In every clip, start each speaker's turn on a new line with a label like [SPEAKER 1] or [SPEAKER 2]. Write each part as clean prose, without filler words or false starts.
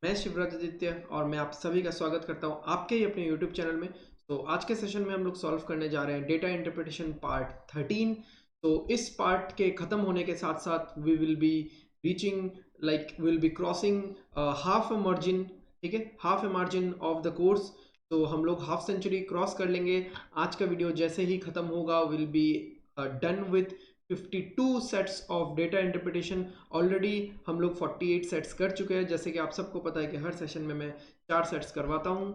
[SPEAKER 1] मैं शिवराज आदित्य और मैं आप सभी का स्वागत करता हूं आपके ही अपने YouTube चैनल में। तो आज के सेशन में हम लोग सॉल्व करने जा रहे हैं डेटा इंटरप्रिटेशन पार्ट 13। तो इस पार्ट के ख़त्म होने के साथ साथ we will be reaching will be crossing half a margin. ठीक है, half a margin of the course. तो हम लोग हाफ सेंचुरी क्रॉस कर लेंगे। आज का वीडियो जैसे ही ख़त्म होगा will be done with 52 sets of data interpretation. Already हम लोग 48 सेट्स कर चुके हैं। जैसे कि आप सबको पता है कि हर सेशन में मैं 4 सेट्स करवाता हूँ।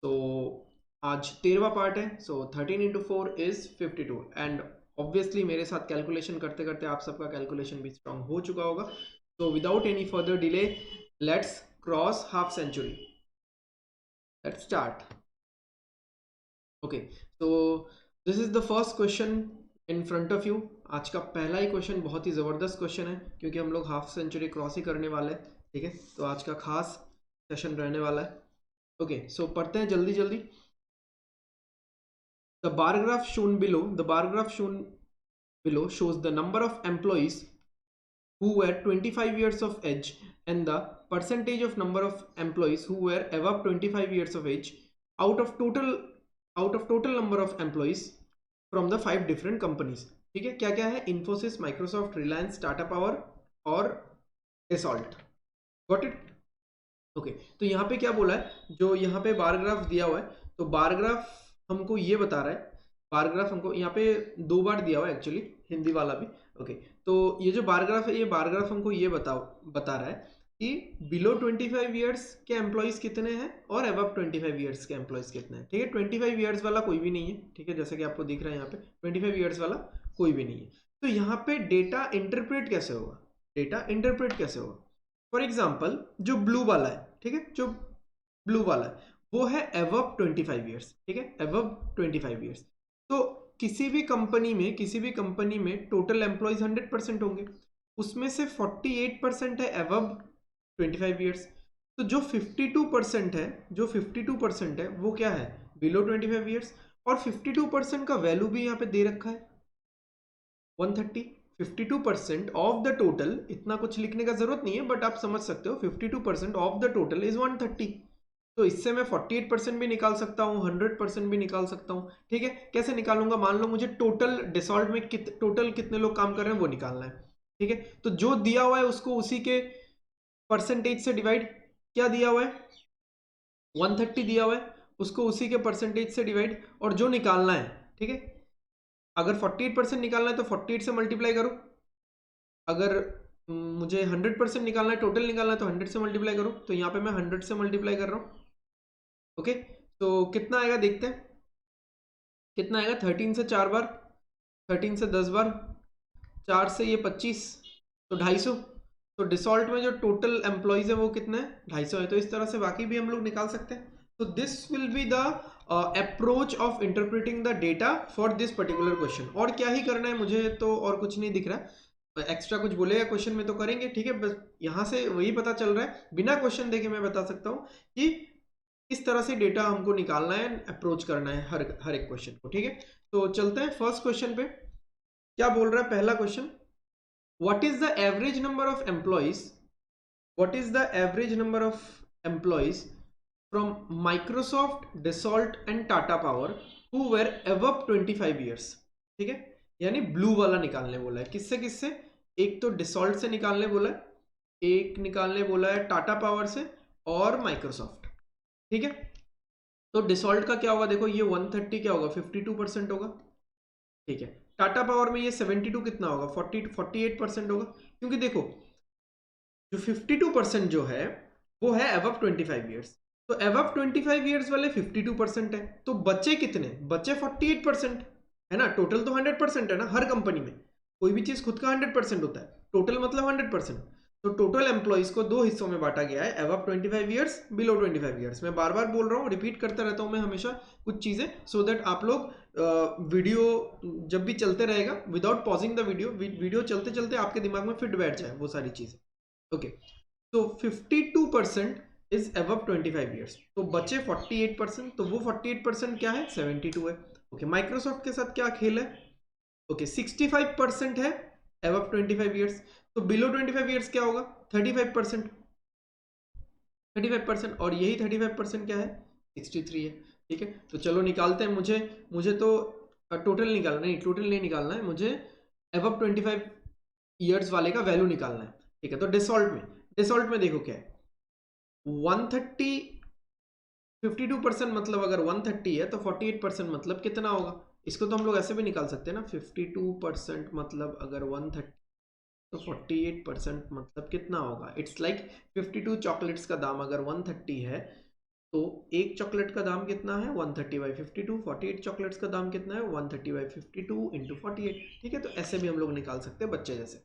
[SPEAKER 1] तो आज 13वां पार्ट है। सो 13 इंटू 4 इज 52 एंड ऑब्वियसली मेरे साथ कैलकुलेशन करते करते आप सबका कैलकुलेशन भी स्ट्रांग हो चुका होगा। तो without any further delay let's cross half century. Let's start. Okay, तो this is the first question in front of you. आज का पहला ही क्वेश्चन बहुत ही ज़बरदस्त क्वेश्चन है क्योंकि हम लोग हाफ सेंचुरी क्रॉस ही करने वाले हैं। ठीक है, तो आज का खास सेशन रहने वाला है। ओके, सो पढ़ते हैं जल्दी जल्दी। The bar graph shown below the bar graph shown below shows the number of employees who were 25 years of age and the percentage of number of employees who were above 25 years of age out of total number of employees from the 5 different companies। ठीक है, क्या क्या है? Infosys, Microsoft, Reliance, Tata power और Dassault. Got it? Okay, तो यहाँ पे क्या बोला है, जो यहाँ पे बार ग्राफ दिया हुआ है, तो बार ग्राफ हमको ये बता रहा है, बार ग्राफ हमको यहाँ पे 2 बार दिया हुआ है एक्चुअली, हिंदी वाला भी। ओके, तो ये जो बार ग्राफ है, ये बार ग्राफ हमको ये बता रहा है कि बिलो 25 ईयर्स के एम्प्लॉयज़ कितने हैं और अबव 25 ईयर्स के एम्प्लॉयज़ कितने हैं। ठीक है, 25 ईयर्स वाला कोई भी नहीं है। ठीक है, जैसे कि आपको दिख रहा है यहाँ पे 25 ईयर्स वाला कोई भी नहीं है। तो यहाँ पे डेटा इंटरप्रेट कैसे होगा? डेटा इंटरप्रेट कैसे होगा? फॉर एग्जाम्पल जो ब्लू वाला है, ठीक है, जो ब्लू वाला है वो है अबव 25 ईयर्स। ठीक है, अबव 25 ईयर्स। तो किसी भी कंपनी में टोटल एम्प्लॉयज 100% होंगे, उसमें से 48% है अबव 25 ईयर्स। तो जो 52% है वो क्या है? Below 25 years. और 52% का वैल्यू भी यहाँ पे दे रखा है 130। 52% ऑफ द टोटल, इतना कुछ लिखने का जरूरत नहीं है बट आप समझ सकते हो, 52% ऑफ द टोटल इज 130। तो इससे मैं 48% भी निकाल सकता हूँ, 100% भी निकाल सकता हूँ। ठीक है, कैसे निकालूंगा? मान लो मुझे टोटल डिसॉल्ट में टोटल कितने लोग काम कर रहे हैं वो निकालना है। ठीक है, तो जो दिया हुआ है उसको उसी के परसेंटेज से डिवाइड, क्या दिया हुआ है? 130 दिया हुआ है, उसको उसी के परसेंटेज से डिवाइड, और जो निकालना है, ठीक है, अगर 48% निकालना है तो 48 से मल्टीप्लाई करो। अगर मुझे 100% निकालना है, टोटल निकालना है, तो 100 से मल्टीप्लाई करो। तो यहाँ पे मैं 100 से मल्टीप्लाई कर रहा हूँ। ओके, तो कितना आएगा देखते हैं, कितना आएगा? 13 से 4 बार, 13 से 10 बार, 4 से ये 25, तो 250। तो डिसॉल्ट में जो टोटल एम्प्लॉयज है वो कितने हैं? 250 है। तो इस तरह से बाकी भी हम लोग निकाल सकते हैं। तो this will be the approach of interpreting the data for this particular question. और क्या ही करना है मुझे, तो और कुछ नहीं दिख रहा। एक्स्ट्रा कुछ बोलेगा क्वेश्चन में तो करेंगे। ठीक है, बस यहाँ से वही पता चल रहा है, बिना क्वेश्चन देखे मैं बता सकता हूँ कि इस तरह से डेटा हमको निकालना है, अप्रोच करना है हर एक क्वेश्चन को। ठीक है, तो चलते हैं फर्स्ट क्वेश्चन पे। क्या बोल रहा है पहला question? What is the average number of employees what is the average number of employees from Microsoft, Dassault and Tata power who were above 25 years. ठीक है, यानी ब्लू वाला निकालने बोला है। किससे किससे? एक तो डिसॉल्ट से निकालने बोला है, एक निकालने बोला है टाटा पावर से और माइक्रोसॉफ्ट। ठीक है, तो डिसॉल्ट का क्या होगा? देखो ये 130 क्या होगा? 52% होगा। ठीक है, टाटा पावर में ये 72 कितना होगा? 48% होगा। क्योंकि देखो जो 52% जो है वो है अबव 25 ईयर्स। तो अबव 25 ईयर्स वाले 52% है, तो बचे कितने? बचे 48%। है ना? टोटल तो 100% है ना, हर कंपनी में कोई भी चीज खुद का 100% होता है। टोटल मतलब 100%। तो टोटल एम्प्लॉइज को 2 हिस्सों में बांटा गया है, अबव 25 ईयर्स, बिलो 25 ईयर्स। मैं बार बार बोल रहा हूँ, रिपीट करता रहता हूँ मैं हमेशा कुछ चीजें, सो दैट आप लोग वीडियो जब भी चलते रहेगा, विदाउट पॉजिंग द वीडियो चलते चलते आपके दिमाग में फिट बैठ जाए वो सारी चीजें। ओके, तो 52% इज अबव 25 ईयर्स, तो बचे 48%। तो वो 48% क्या है? 72 है। ओके, माइक्रोसॉफ्ट के साथ क्या खेल है? ओके, 65% है अबव 25 ईयर्स। तो बिलो 25 ईयर्स क्या होगा? 35%। 35%, और यही 35% क्या है, 63 है। ठीक है, तो चलो निकालते हैं। मुझे तो टोटल निकालना नहीं, टोटल नहीं निकालना है, मुझे अबव 25 ईयर्स वाले का वैल्यू निकालना है। ठीक है, तो डिसॉल्ट में देखो क्या है, 130 52% मतलब अगर 130 है तो 48% मतलब कितना होगा। इसको तो हम लोग ऐसे भी निकाल सकते हैं ना, 52% मतलब अगर 130 तो 48% मतलब कितना होगा। इट्स लाइक 52 चॉकलेट्स का दाम अगर 130 है तो एक चॉकलेट का दाम कितना है, 130/52। 48 चॉकलेट्स का दाम कितना है, 130/52 इंटू 48। ठीक है, तो ऐसे भी हम लोग निकाल सकते हैं बच्चे जैसे।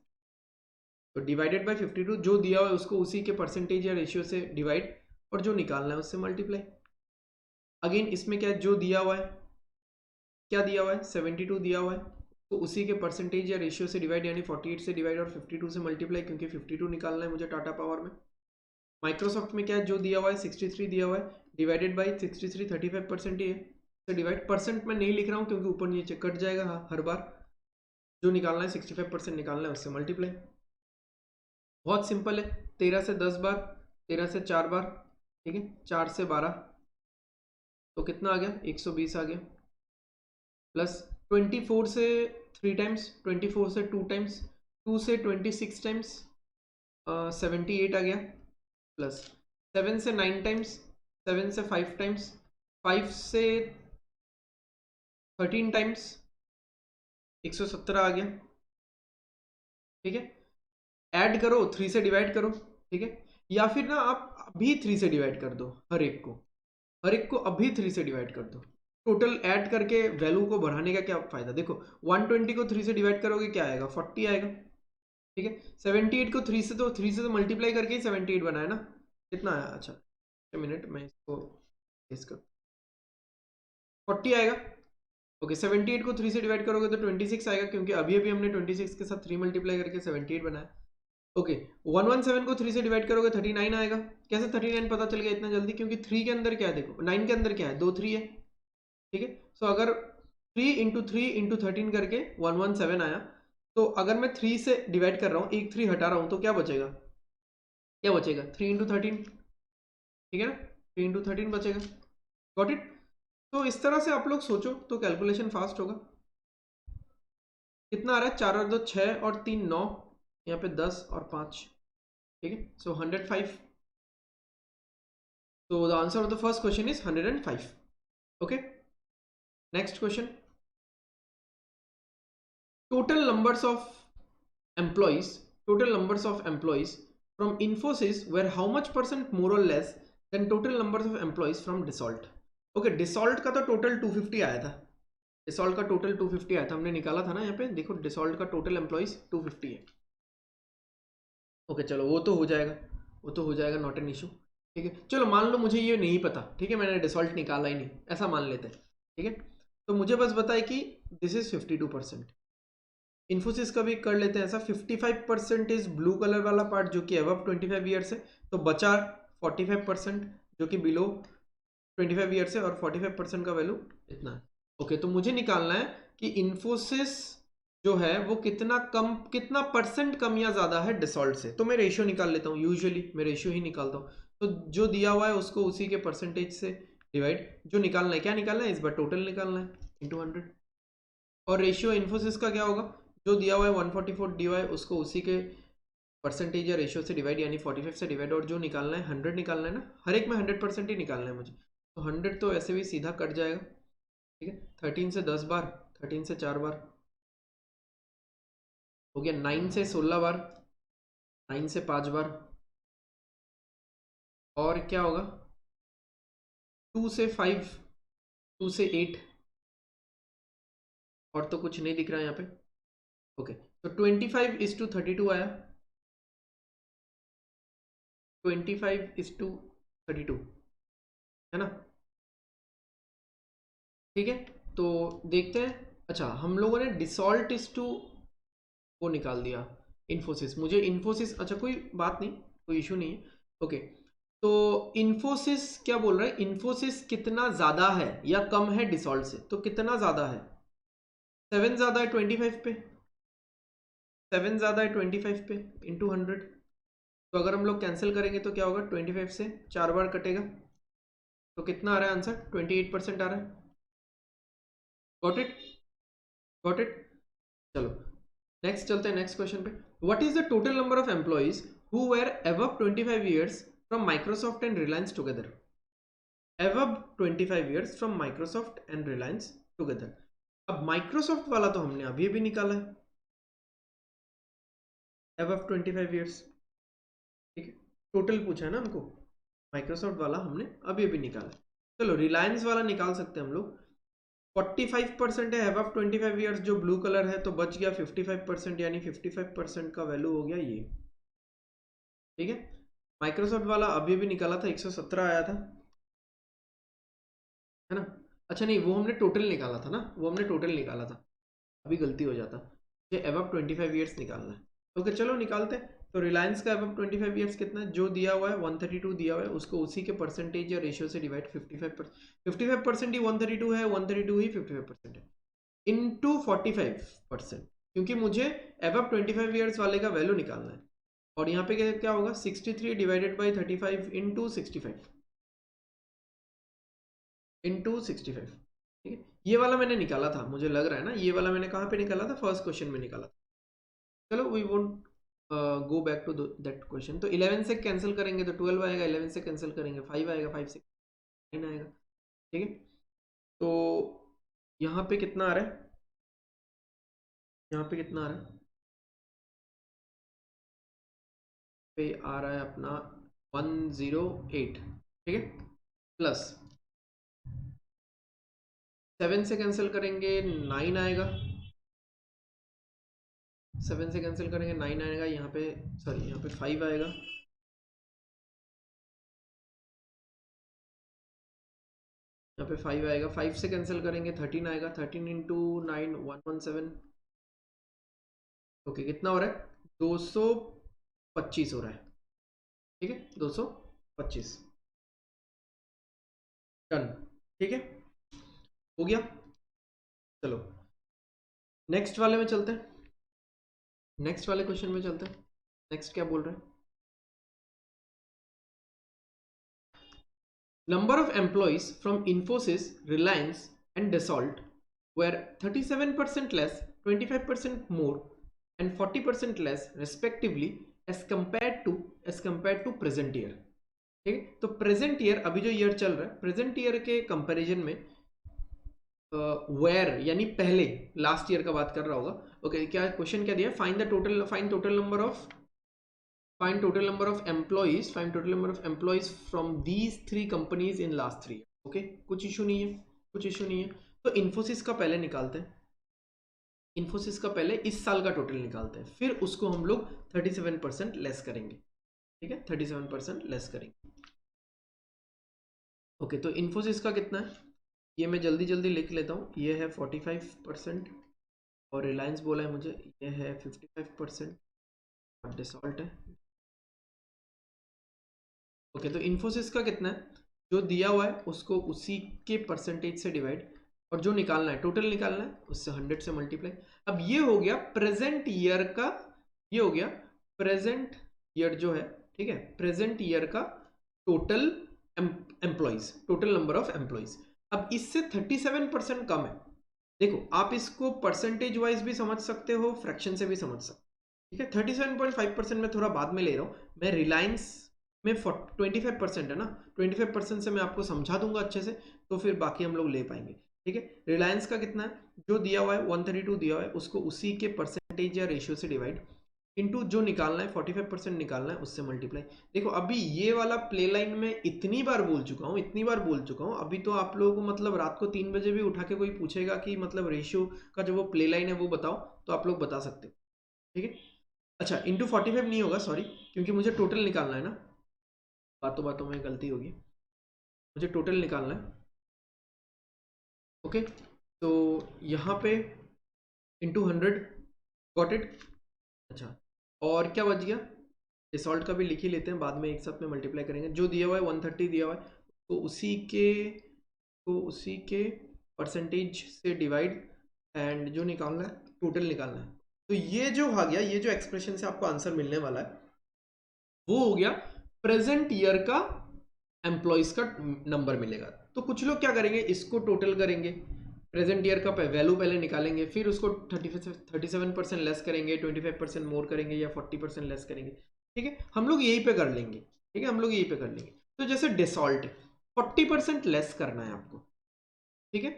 [SPEAKER 1] तो डिवाइडेड बाय 52, जो दिया हुआ है उसको उसी के परसेंटेज या रेशियो से डिवाइड, और जो निकालना है उससे मल्टीप्लाई। अगेन इसमें क्या है, जो दिया हुआ है, क्या दिया हुआ है, 72 दिया हुआ है, तो उसी के परसेंटेज या रेशियो से डिवाइड, यानी 48 से डिवाइड और 52 से मल्टीप्लाई, क्योंकि 52 निकालना है मुझे टाटा पावर में। माइक्रोसॉफ्ट में क्या है, जो दिया हुआ है 63 दिया हुआ है, डिवाइडेड बाई 63 35% ही है, तो डिवाइड परसेंट में नहीं लिख रहा हूँ क्योंकि ऊपर नीचे कट जाएगा हर बार। जो निकालना है 65% निकालना है, उससे मल्टीप्लाई। बहुत सिंपल है, 13 से 10 बार, 13 से 4 बार, ठीक है, 4 से 12, तो कितना आ गया, 120 आ गया, प्लस 24 से 3 टाइम्स, 24 से 2 टाइम्स, 2 से 26 टाइम्स, 78 आ गया, प्लस 7 से 9 टाइम्स, 7 से 5 टाइम्स, 5 से 13 टाइम्स, 117 आ गया। ठीक है, ऐड करो, 3 से डिवाइड करो। ठीक है, या फिर ना आप अभी 3 से डिवाइड कर दो, हर एक को अभी 3 से डिवाइड कर दो। टोटल ऐड करके वैल्यू को बढ़ाने का क्या फायदा, देखो 120 को 3 से डिवाइड करोगे क्या आएगा, 40 आएगा। ठीक है, 78 को 3 से तो मल्टीप्लाई करके ही 78 बनाया ना, कितना आया, अच्छा 1 मिनट मैं इसको कर 40 आएगा। ओके, 78 को 3 से डिवाइड करोगे तो 26 आएगा, क्योंकि अभी अभी हमने 26 के साथ 3 मल्टीप्लाई करके 78 बनाया। ओके, 117 को 3 से डिवाइड करोगे 39 आएगा। कैसे 39 पता चल गया इतना जल्दी, क्योंकि 3 के अंदर क्या है, देखो 9 के अंदर क्या है, 2 3 है। ठीक है, सो अगर 3 इंटू 3 इंटू 13 करके 117 आया, तो अगर मैं 3 से डिवाइड कर रहा हूँ, एक 3 हटा रहा हूँ, तो क्या बचेगा, 3 इंटू 13। ठीक है ना, 3 इंटू 13 बचेगा। Got it. तो इस तरह से आप लोग सोचो तो कैलकुलेशन फास्ट होगा। कितना आ रहा है, 4 और 2 6 और 3 9, यहाँ पे 10 और 5। ठीक है, सो 105। So the answer of the first question is 105. Okay, next question. Total numbers of employees from Infosys were how much percent more or less than total numbers of employees from Dassault. Okay, Dassault का तो total 250 आया था, Dassault का total 250 आया था, हमने निकाला था ना, यहाँ पे देखो Dassault का टोटल एम्प्लॉइज 250 है। ओके चलो, वो तो हो जाएगा, नॉट एन इशू। ठीक है, चलो मान लो मुझे ये नहीं पता, ठीक है, मैंने डिसॉल्ट निकाला ही नहीं, ऐसा मान लेते हैं। ठीक है, तो मुझे बस बताए कि दिस इज 52%। इन्फोसिस का भी कर लेते हैं ऐसा, 55% इज ब्लू कलर वाला पार्ट जो कि अबव 25 ईयर्स है, तो बचा 45% जो कि बिलो 25 ईयर्स है, और 45% का वैल्यू इतना है। ओके, तो मुझे निकालना है कि इन्फोसिस जो है वो कितना परसेंट कम या ज्यादा है डिसॉल्ट से। तो मैं रेशियो निकाल लेता हूँ, यूजुअली मैं रेशियो ही निकालता हूँ। तो जो दिया हुआ है उसको उसी के परसेंटेज से डिवाइड, जो निकालना है, क्या निकालना है इस बार, टोटल निकालना है, इंटू 100। और रेशियो इन्फोसिस का क्या होगा, जो दिया हुआ है 144 डी वाई, उसको उसी के परसेंटेज या रेशियो से डिवाइड, यानी 45 से डिवाइड, और जो निकालना है 100 निकालना है ना, हर एक में 100% ही निकालना है मुझे। तो 100 तो ऐसे भी सीधा कट जाएगा। ठीक है, 13 से 10 बार, 13 से 4 बार हो गया, 9 से 16 बार, 9 से 5 बार, और क्या होगा 2 से 5, 2 से 8, और तो कुछ नहीं दिख रहा है यहाँ पे। ओके, तो 25:32 आया, 25:32 है ना। ठीक है, तो देखते हैं। अच्छा, हम लोगों ने डिसॉल्ट इज टू वो निकाल दिया, इन्फोसिस, मुझे इन्फोसिस, अच्छा कोई बात नहीं, कोई इशू नहीं है। ओके, तो इन्फोसिस क्या बोल रहा है, इन्फोसिस कितना ज्यादा है या कम है डिसॉल्ट से, तो कितना ज्यादा है, 7 ज्यादा है 25 पे, 7 ज्यादा है 25 पे, इंटू 100। तो अगर हम लोग कैंसिल करेंगे तो क्या होगा, 25 से 4 बार कटेगा, तो कितना आ रहा है आंसर, 28% आ रहा है। Got it, got it. चलो नेक्स्ट चलते हैं नेक्स्ट क्वेश्चन पे। What is the total number of employees who were above 25 years from Microsoft and Reliance together. Above 25 years from Microsoft and Reliance together. अब माइक्रोसॉफ्ट वाला तो हमने अभी भी निकाला है, अबव 25 ईयर्स, ठीक है, टोटल पूछा है ना हमको, माइक्रोसॉफ्ट वाला हमने अभी भी निकाला। चलो रिलायंस वाला निकाल सकते हैं हम लोग। 45% है अबव 25 ईयर्स, जो ब्लू कलर है, तो बच गया 55%, यानी 55% का वैल्यू हो गया ये, ठीक है। माइक्रोसॉफ्ट वाला अभी भी निकाला था, 117 आया था, है ना। अच्छा नहीं, वो हमने टोटल निकाला था ना, वो हमने टोटल निकाला था, अभी गलती हो जाता, ये अबव 25 ईयर्स निकालना है। ओके चलो निकालते हैं। तो रिलायंस का अबव 25 ईयर्स कितना है, जो दिया हुआ है 132 दिया हुआ है, उसको उसी के परसेंटेज या रेशियो से डिवाइड 55% ही 132 है, 132 ही 55% है, इनटू 45%, क्योंकि मुझे अबव 25 ईयर्स वाले का वैल्यू निकालना है। और यहाँ पे क्या होगा, 63 डिवाइडेड बाई 35 इंटू 65 इंटू 65, ठीक है। ये वाला मैंने निकाला था, मुझे लग रहा है ना, ये वाला मैंने कहाँ पे निकाला था, फर्स्ट क्वेश्चन में निकाला था। चलो we won't go back to that question. तो 11 से कैंसिल करेंगे तो 12 आएगा, 11 से कैंसिल करेंगे 5 आएगा, 5 से 9 आएगा, ठीक है। तो यहाँ पे कितना आ रहा है, यहाँ पे कितना आ रहा है, पे आ रहा है अपना 108, ठीक है, प्लस 7 से कैंसिल करेंगे 9 आएगा, 7 से कैंसिल करेंगे 9 आएगा, यहाँ पे सॉरी यहाँ पे 5 आएगा, यहाँ पे 5 आएगा, 5 से कैंसिल करेंगे 13 आएगा, 13 इंटू 9 117। ओके कितना हो रहा है, 225 हो रहा है, ठीक है, 225, डन, ठीक है, हो गया। चलो नेक्स्ट वाले में चलते हैं, नेक्स्ट वाले क्वेश्चन में चलते हैं। नेक्स्ट क्या बोल रहे हैं, number of employees from Infosys, Reliance and Dassault were 37% less, 25% more and 40% less respectively as compared to present year, ठीक है। तो प्रेजेंट ईयर, अभी जो ईयर चल रहा है, प्रेजेंट ईयर के कंपैरिजन में वेयर यानी पहले लास्ट ईयर का बात कर रहा होगा। ओके क्या क्वेश्चन क्या दिया, find total number of find total number of employees from these three companies in last 3 years। Okay कुछ इशू नहीं है, कुछ इशू नहीं है। तो इन्फोसिस का पहले निकालते हैं, इन्फोसिस का पहले इस साल का टोटल निकालते हैं, फिर उसको हम लोग 37% लेस करेंगे, ठीक है, 37% लेस करेंगे। ओके तो इन्फोसिस का कितना है, ये मैं जल्दी जल्दी लिख लेता हूँ, ये है 45%, और रिलायंस बोला है मुझे, ये है 55%, और डिसॉल्ट है। ओके तो इन्फोसिस का कितना है, जो दिया हुआ है उसको उसी के परसेंटेज से डिवाइड, और जो निकालना है टोटल निकालना है उससे 100 से मल्टीप्लाई। अब ये हो गया प्रेजेंट ईयर का, ये हो गया प्रेजेंट ईयर जो है, ठीक है, प्रेजेंट ईयर का total employees, total number of employees. अब इससे 37% कम है, देखो आप इसको परसेंटेज वाइज भी समझ सकते हो, फ्रैक्शन से भी समझ सकते हो, ठीक है। 37.5% में थोड़ा बाद में ले रहा हूँ मैं, रिलायंस में 25% है ना, 25% से मैं आपको समझा दूंगा अच्छे से, तो फिर बाकी हम लोग ले पाएंगे, ठीक है। रिलायंस का कितना है, जो दिया हुआ है 132 दिया हुआ है, उसको उसी के परसेंटेज या रेशियो से डिवाइड, इनटू जो निकालना है 45% निकालना है उससे मल्टीप्लाई। देखो अभी ये वाला प्ले लाइन में इतनी बार बोल चुका हूँ, इतनी बार बोल चुका हूँ, अभी तो आप लोगों को मतलब रात को 3 बजे भी उठा के कोई पूछेगा कि मतलब रेशियो का जो वो प्ले लाइन है वो बताओ, तो आप लोग बता सकते हो, ठीक है। अच्छा इंटू 45 नहीं होगा, सॉरी, क्योंकि मुझे टोटल निकालना है ना, बातों बातों में गलती होगी, मुझे टोटल निकालना है। ओके तो यहाँ पे इंटू 100, गॉट इट। अच्छा और क्या बच गया, डिसॉल्ट का भी लिख ही लेते हैं, बाद में एक साथ में मल्टीप्लाई करेंगे। जो दिया हुआ है 130 दिया हुआ है, तो उसी के परसेंटेज से डिवाइड, एंड जो निकालना है टोटल निकालना है। तो ये जो आ गया, ये जो एक्सप्रेशन से आपको आंसर मिलने वाला है, वो हो गया प्रेजेंट ईयर का एम्प्लॉयज का नंबर मिलेगा। तो कुछ लोग क्या करेंगे, इसको टोटल करेंगे, प्रेजेंट ईयर का वैल्यू पहले निकालेंगे, फिर उसको 37% लेस करेंगे, 25% मोर करेंगे या 40% लेस करेंगे। ठीक है, हम लोग यही पे कर लेंगे। ठीक है, हम लोग यही पे कर लेंगे। तो जैसे डिसॉल्ट 40% लेस करना है आपको। ठीक है,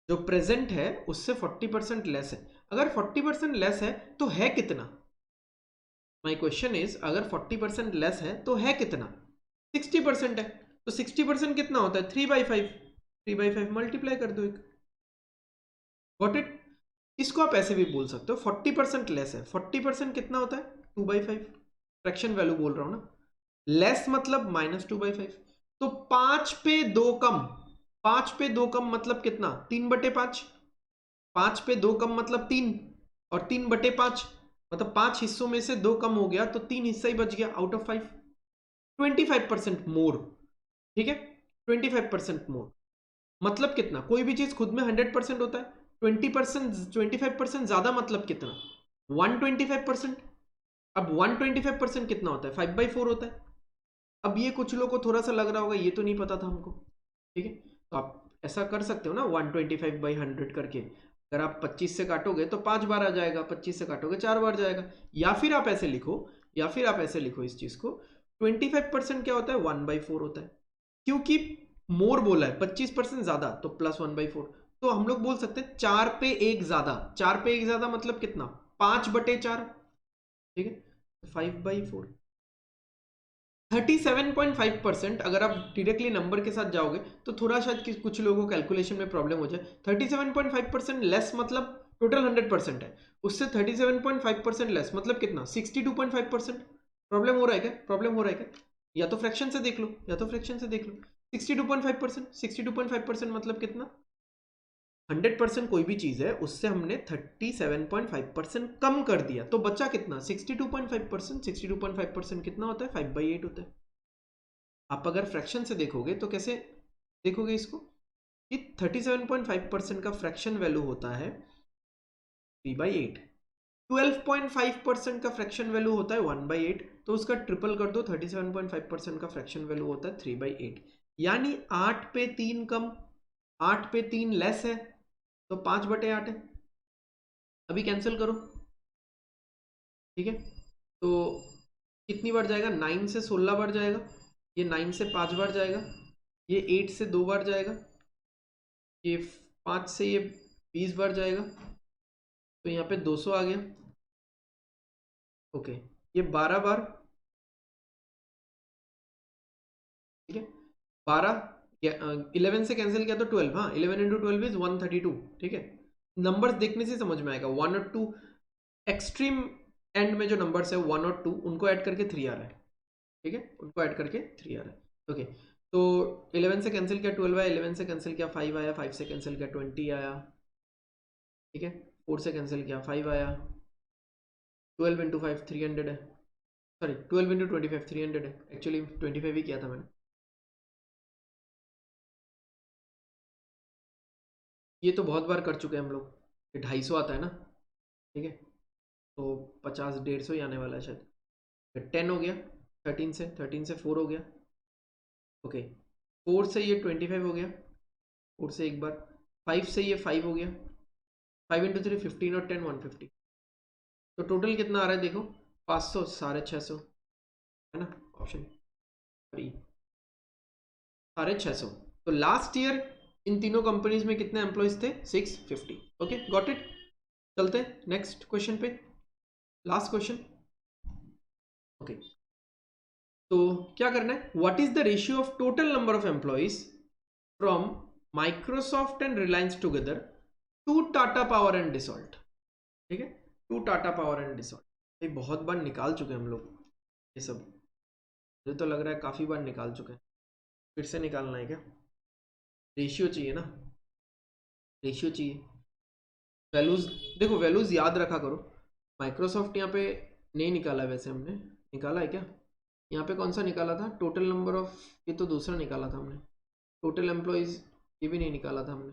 [SPEAKER 1] जो प्रेजेंट है उससे 40% लेस है। अगर 40% लेस है तो है कितना? माई क्वेश्चन इज, अगर 40% लेस है तो है कितना? 60% है। तो 60% कितना होता है? 3/5। 3/5 मल्टीप्लाई कर दो एक। Got it? इसको आप ऐसे भी बोल सकते हो, 40% लेस है। 40% कितना होता है? 2/5। फ्रैक्शन वैल्यू बोल रहा हूं ना। लेस मतलब -2/5। तो 5 पे 2 कम। 5 पे 2 कम मतलब कितना? 3/5। 5 पे 2 कम मतलब 3, और 3/5 मतलब 5 हिस्सों में से 2 कम हो गया तो 3 हिस्सा ही बच गया आउट ऑफ 5। 25% मोर। ठीक है, 25% मोर मतलब कितना? कोई भी चीज खुद में 100% होता है, 20%, 25% ज्यादा मतलब कितना? 125%। अब 125% कितना होता है? 5/4 होता है। अब ये कुछ लोगों को थोड़ा सा लग रहा होगा ये तो नहीं पता था हमको। ठीक है, तो आप ऐसा कर सकते हो ना, 125/100 करके। अगर आप 25 से काटोगे तो 5 बार आ जाएगा, 25 से काटोगे 4 बार जाएगा। या फिर आप ऐसे लिखो, या फिर आप ऐसे लिखो इस चीज को, 25% क्या होता है? 1/4 होता है। क्योंकि मोर बोला है, 25% ज्यादा, तो +1/4। तो हम लोग बोल सकते हैं 4 पे 1 ज्यादा। 4 पे 1 ज्यादा मतलब कितना? 5/4। ठीक है, 5/4। 37.5%। अगर आप डायरेक्टली नंबर के साथ जाओगे तो थोड़ा शायद कुछ लोगों को कैलकुलेशन में प्रॉब्लम हो जाए। 37.5% लेस मतलब टोटल 100% है, उससे 37.5% लेस मतलब कितना? 62.5%। प्रॉब्लम हो रहा है क्या? प्रॉब्लम हो रहा है क्या? या तो फ्रैक्शन से देख लो, या तो फ्रैक्शन से देख लो। 62.5%, 62.5% मतलब कितना? 100% कोई भी चीज है उससे हमने 37.5% कम कर दिया, तो बचा कितना? 62.5%। 62.5% कितना होता है? 5/8 होता है। आप अगर फ्रैक्शन से देखोगे तो कैसे देखोगे इसको, कि 37.5% का फ्रैक्शन वैल्यू होता है 3/8। 12.5% का फ्रैक्शन वैल्यू होता है 1/8। तो उसका ट्रिपल कर दो, 37.5% का फ्रैक्शन वैल्यू होता है 3/8। यानी 8 पे 3 कम, 8 पे 3 लेस है, तो 5/8 है। अभी कैंसिल करो। ठीक है, तो कितनी बार जाएगा? 9 से 16 बार जाएगा, ये 9 से 5 बार जाएगा, ये 8 से 2 बार जाएगा, ये 5 से ये 20 बार जाएगा, तो यहाँ पे 200 आ गया। ओके, ये 12 बार। ठीक है, 12 11 से कैंसिल किया तो 12, हाँ 11 × 12 इज 132। ठीक है, नंबर्स देखने से समझ में आएगा। 1 और 2 एक्सट्रीम एंड में जो नंबर्स है 1 और 2 उनको ऐड करके 3 आ रहा है। ठीक है, उनको ऐड करके 3 आ रहा है। ओके, तो 11 से कैंसिल किया 12 आया, 11 से कैंसिल किया 5 आया, 5 से कैंसिल किया 20 आया। ठीक है, 4 से कैंसिल किया 5 आया। 12 × 5 300 है, सॉरी 12 × 25 300 है, एक्चुअली 25 ही किया था मैंने। ये तो बहुत बार कर चुके हैं हम लोग। ये 250 आता है ना। ठीक है, तो 50 150 ही आने वाला है शायद। फिर 10 हो गया, 13 से 4 हो गया। ओके, 4 से ये 25 हो गया, 4 से एक बार, 5 से ये 5 हो गया, 5 × 3 15 और 10 150। तो टोटल कितना आ रहा है देखो, 500 650 है ना, ऑप्शन 3 650। तो लास्ट ईयर इन तीनों कंपनीज में कितने एम्प्लॉयज थे? 650। Okay, got it. चलते हैं नेक्स्ट क्वेश्चन पे, लास्ट क्वेश्चन। ओके, तो क्या करना है? What is the ratio of total number of employees from Microsoft and Reliance together to Tata Power and Dassault? ठीक है, to Tata Power and Dassault. ये बहुत बार निकाल चुके हैं हम लोग ये सब, मुझे तो लग रहा है काफी बार निकाल चुके हैं। फिर से निकालना है क्या? रेशियो चाहिए ना, रेशियो चाहिए। वैल्यूज देखो, वैल्यूज याद रखा करो। माइक्रोसॉफ्ट यहाँ पे नहीं निकाला, वैसे हमने निकाला है क्या? यहाँ पे कौन सा निकाला था? टोटल नंबर ऑफ, ये तो दूसरा निकाला था हमने। टोटल एम्प्लॉयज ये भी नहीं निकाला था हमने।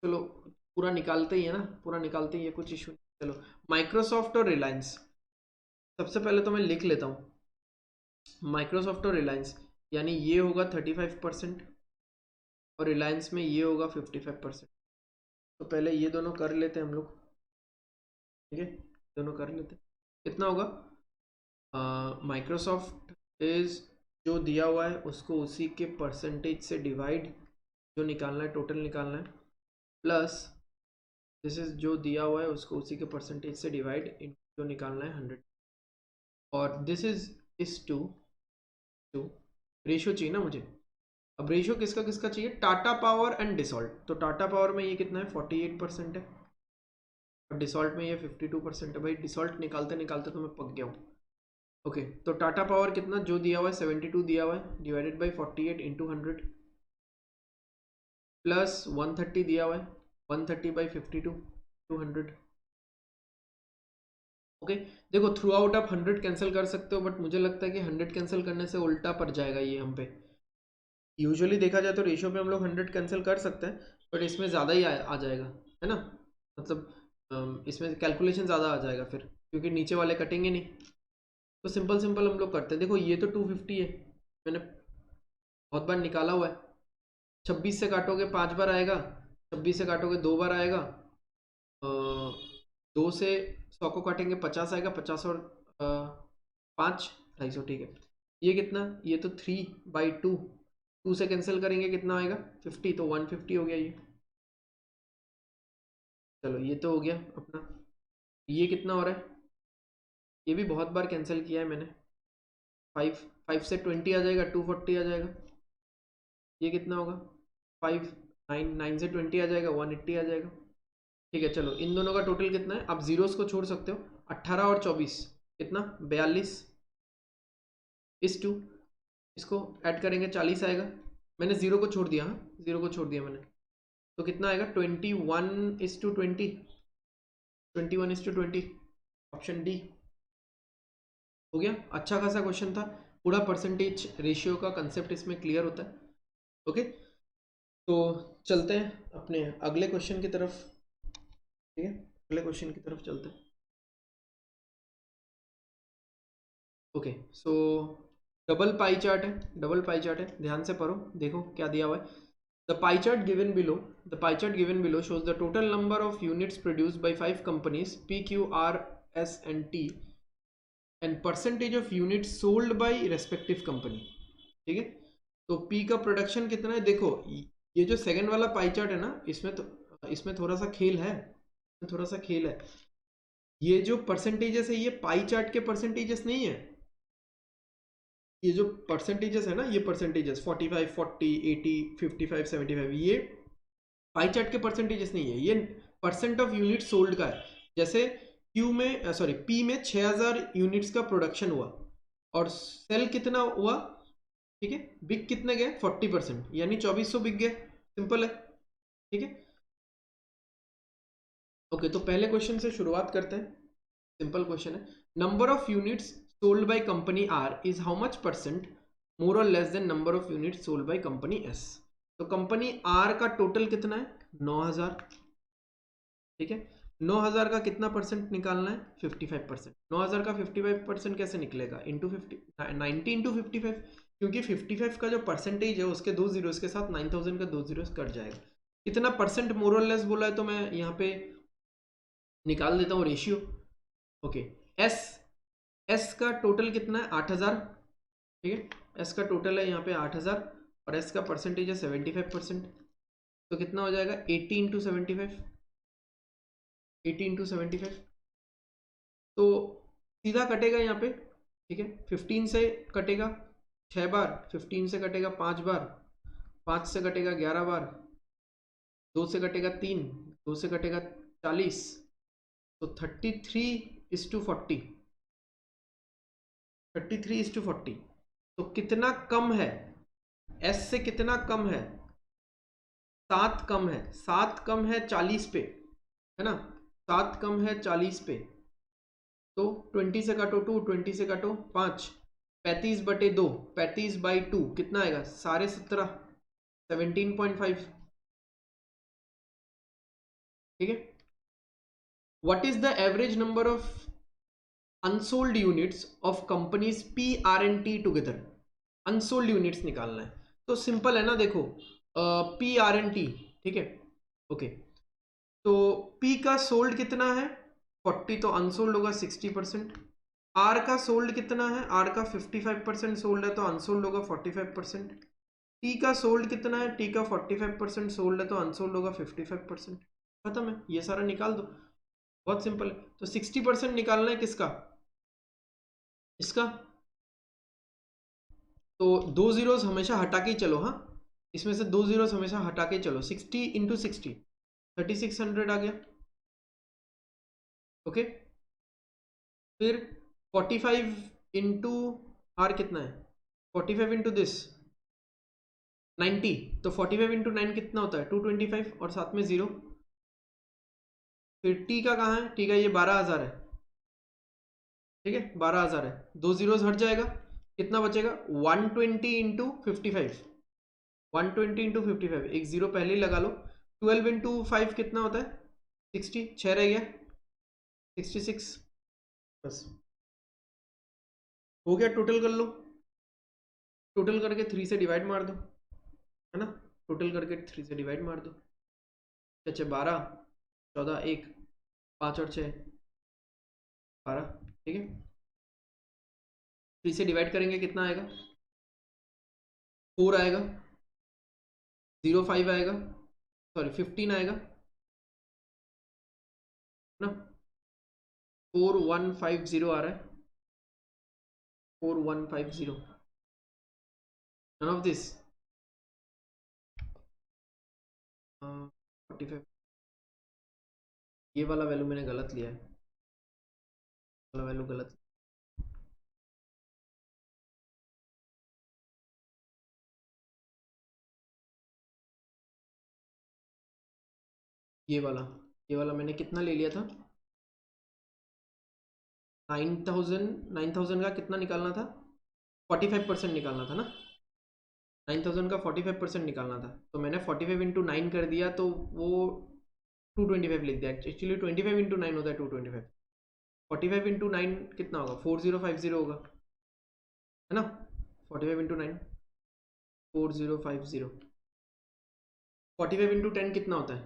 [SPEAKER 1] चलो पूरा निकालते ही है ना, पूरा निकालते ही है, कुछ इशू नहीं। चलो, माइक्रोसॉफ्ट और रिलायंस, सबसे पहले तो मैं लिख लेता हूँ माइक्रोसॉफ्ट और रिलायंस, यानी ये होगा 35% और रिलायंस में ये होगा 55%। तो पहले ये दोनों कर लेते हैं हम लोग, ठीक है, दोनों कर लेते हैं। कितना होगा, माइक्रोसॉफ्ट इज जो दिया हुआ है उसको उसी के परसेंटेज से डिवाइड, जो निकालना है टोटल निकालना है, प्लस दिस इज जो दिया हुआ है उसको उसी के परसेंटेज से डिवाइड इन जो निकालना है 100, और दिस इज टू रेशियो चाहिए ना मुझे। अब रेशियो किसका किसका चाहिए, टाटा पावर एंड डिसॉल्ट। तो टाटा पावर में ये कितना है 48% है और डिसॉल्ट में ये 52% है। भाई डिसॉल्ट निकालते निकालते तो मैं पक गया हूँ। ओके तो टाटा पावर कितना जो दिया हुआ है 72 दिया हुआ है, डिवाइडेड बाई 48 इंटू 100, प्लस 130 दिया हुआ है, 130 बाई 52 200। ओके देखो थ्रू आउट आप 100 कैंसिल कर सकते हो, बट मुझे लगता है कि 100 कैंसिल करने से उल्टा पड़ जाएगा ये हम पे। यूजुअली देखा जाए तो रेशियो पे हम लोग 100 कैंसिल कर सकते हैं, बट इसमें ज़्यादा ही आ जाएगा, है ना, मतलब इसमें कैलकुलेशन ज़्यादा आ जाएगा फिर, क्योंकि नीचे वाले कटेंगे नहीं। तो सिंपल सिंपल हम लोग करते हैं। देखो ये तो 250 है, मैंने बहुत बार निकाला हुआ है। 26 से काटोगे 5 बार आएगा, 26 से काटोगे 2 बार आएगा, 2 से 100 को काटेंगे 50 आएगा, 50 और 5 250, ठीक है। ये कितना, ये तो 3/2, 2 से कैंसिल करेंगे कितना आएगा 50, तो 150 हो गया ये। चलो ये तो हो गया अपना। ये कितना हो रहा है, ये भी बहुत बार कैंसिल किया है मैंने। 5 से 20 आ जाएगा, 240 आ जाएगा। ये कितना होगा 5, 9 से 20 आ जाएगा, 180 आ जाएगा। ठीक है चलो इन दोनों का टोटल कितना है, आप जीरोस को छोड़ सकते हो। 18 और 24 कितना 42 इस टू, इसको ऐड करेंगे 40 आएगा। मैंने जीरो को छोड़ दिया, हाँ जीरो को छोड़ दिया मैंने। तो कितना आएगा 21:20, 21:20, ऑप्शन डी हो गया। अच्छा खासा क्वेश्चन था, पूरा परसेंटेज रेशियो का कंसेप्ट इसमें क्लियर होता है। ओके तो चलते हैं अपने अगले क्वेश्चन की तरफ, ठीक है, अगले क्वेश्चन की तरफ चलते हैं। Okay so double pie chart है, डबल पाई चार्ट है, ध्यान से पढ़ो, देखो क्या दिया हुआ है। The pie chart given below, the pie chart given below shows the total number of units produced by 5 companies P, Q, R, S and T and percentage of units sold by respective company, ठीक है। तो P का production कितना है, देखो ये जो second वाला पाई चार्ट है ना, इसमें थोड़ा सा खेल है, थोड़ा सा खेल है। ये जो परसेंटेजेस है ये पाई चार्ट के परसेंटेजेस नहीं है। ये जो परसेंटेजेस है ना, ये परसेंटेजेस 45, 40, 80, 55, 75, ये पाई चार्ट के परसेंटेजेस नहीं है, ये परसेंट ऑफ यूनिट सोल्ड का है। जैसे क्यू में सॉरी पी में 6000 यूनिट्स का प्रोडक्शन हुआ और सेल कितना हुआ, ठीक है, बिक कितने गए 40%, यानी 2400 बिक गए, सिंपल है, ठीक है। ओके तो पहले क्वेश्चन से शुरुआत करते हैं, सिंपल क्वेश्चन है। Number of units sold by company R is how much percent more और less than number of units sold by company S. तो कंपनी आर का टोटल कितना है 9000, ठीक है। 9000 का कितना परसेंट निकालना है 55%। 9000 का 55% कैसे निकलेगा, इंटू 90 इंटू 55, क्योंकि 55 का जो परसेंटेज है उसके 2 जीरो के साथ 9000 का 2 जीरो कट जाएगा। कितना परसेंट मोर और लेस बोला है तो मैं यहाँ पे निकाल देता हूँ रेशियो। ओके एस, एस का टोटल कितना है 8000, ठीक है, एस का टोटल है यहाँ पे 8000 और एस का परसेंटेज है 75%। तो कितना हो जाएगा 80 इंटू 75, 80 इंटू 75, तो सीधा कटेगा यहाँ पे, ठीक है। 15 से कटेगा 6 बार, 15 से कटेगा 5 बार, 5 से कटेगा 11 बार, 2 से कटेगा 3, 2 से कटेगा 40, तो 33:40, 33:40। तो कितना कम है, एस से कितना कम है, 7 कम है, 7 कम है 40 पे, है ना, 7 कम है 40 पे। तो 20 से काटो 2, 20 से काटो 5, 35/2, 35/2 कितना आएगा 17.5, 17.5, ठीक है। What is the average number of unsold units of companies P R and T together, unsold units निकालना है। तो सिंपल है ना, देखो पी आर एंड टी, ठीक है, ओके। तो पी का सोल्ड कितना है 40, तो अनसोल्ड होगा 60%। आर का सोल्ड कितना है, आर का 55% सोल्ड है तो अनसोल्ड होगा 45%। टी का सोल्ड कितना है, टी का 45% सोल्ड है तो अनसोल्ड होगा 55%। खत्म है, ये सारा निकाल दो, बहुत सिंपल है। तो 60% निकालना है किसका, इसका। तो दो जीरोस हमेशा हटा के ही चलो, हाँ, इसमें से दो जीरोस हमेशा हटा के चलो। 60 इंटू 60 3600 आ गया, ओके। फिर 45 इंटू आर कितना है, 45 इंटू दिस 90, तो 45 इंटू 9 कितना होता है 225 और साथ में जीरो। फिर टी का कहाँ है, टी का ये 12,000 है, ठीक है 12,000 है, दो जीरोस हट जाएगा, कितना बचेगा 120 इंटू 55, 120 इंटू 55, एक जीरो पहले ही लगा लो। 12 इंटू 5 कितना होता है 60, 6 रह गया 66, बस हो गया। टोटल कर लो, टोटल करके 3 से डिवाइड मार दो, है ना, टोटल करके 3 से डिवाइड मार दो। अच्छा 12 14 1 5 और 6 12, ठीक है। 3 से डिवाइड करेंगे कितना आएगा 4 आएगा, 05 आएगा, सॉरी 15 आएगा ना, 4150 आ रहा है, 4150, नन ऑफ दिस 45। ये वाला वैल्यू मैंने गलत लिया है, वाला वैल्यू गलत, ये वाला मैंने कितना ले लिया था 9000 का कितना निकालना था 45% निकालना था ना, 9000 का 45% निकालना था, तो मैंने 45 इंटू 9 कर दिया, तो वो 225 लिख दिया। एक्चुअली 25 इंटू 9 होता है 225, 45 इंटू 9 कितना होगा 4050 होगा, है ना, 45 इंटू 9 4050। 45 इंटू 10 कितना होता है,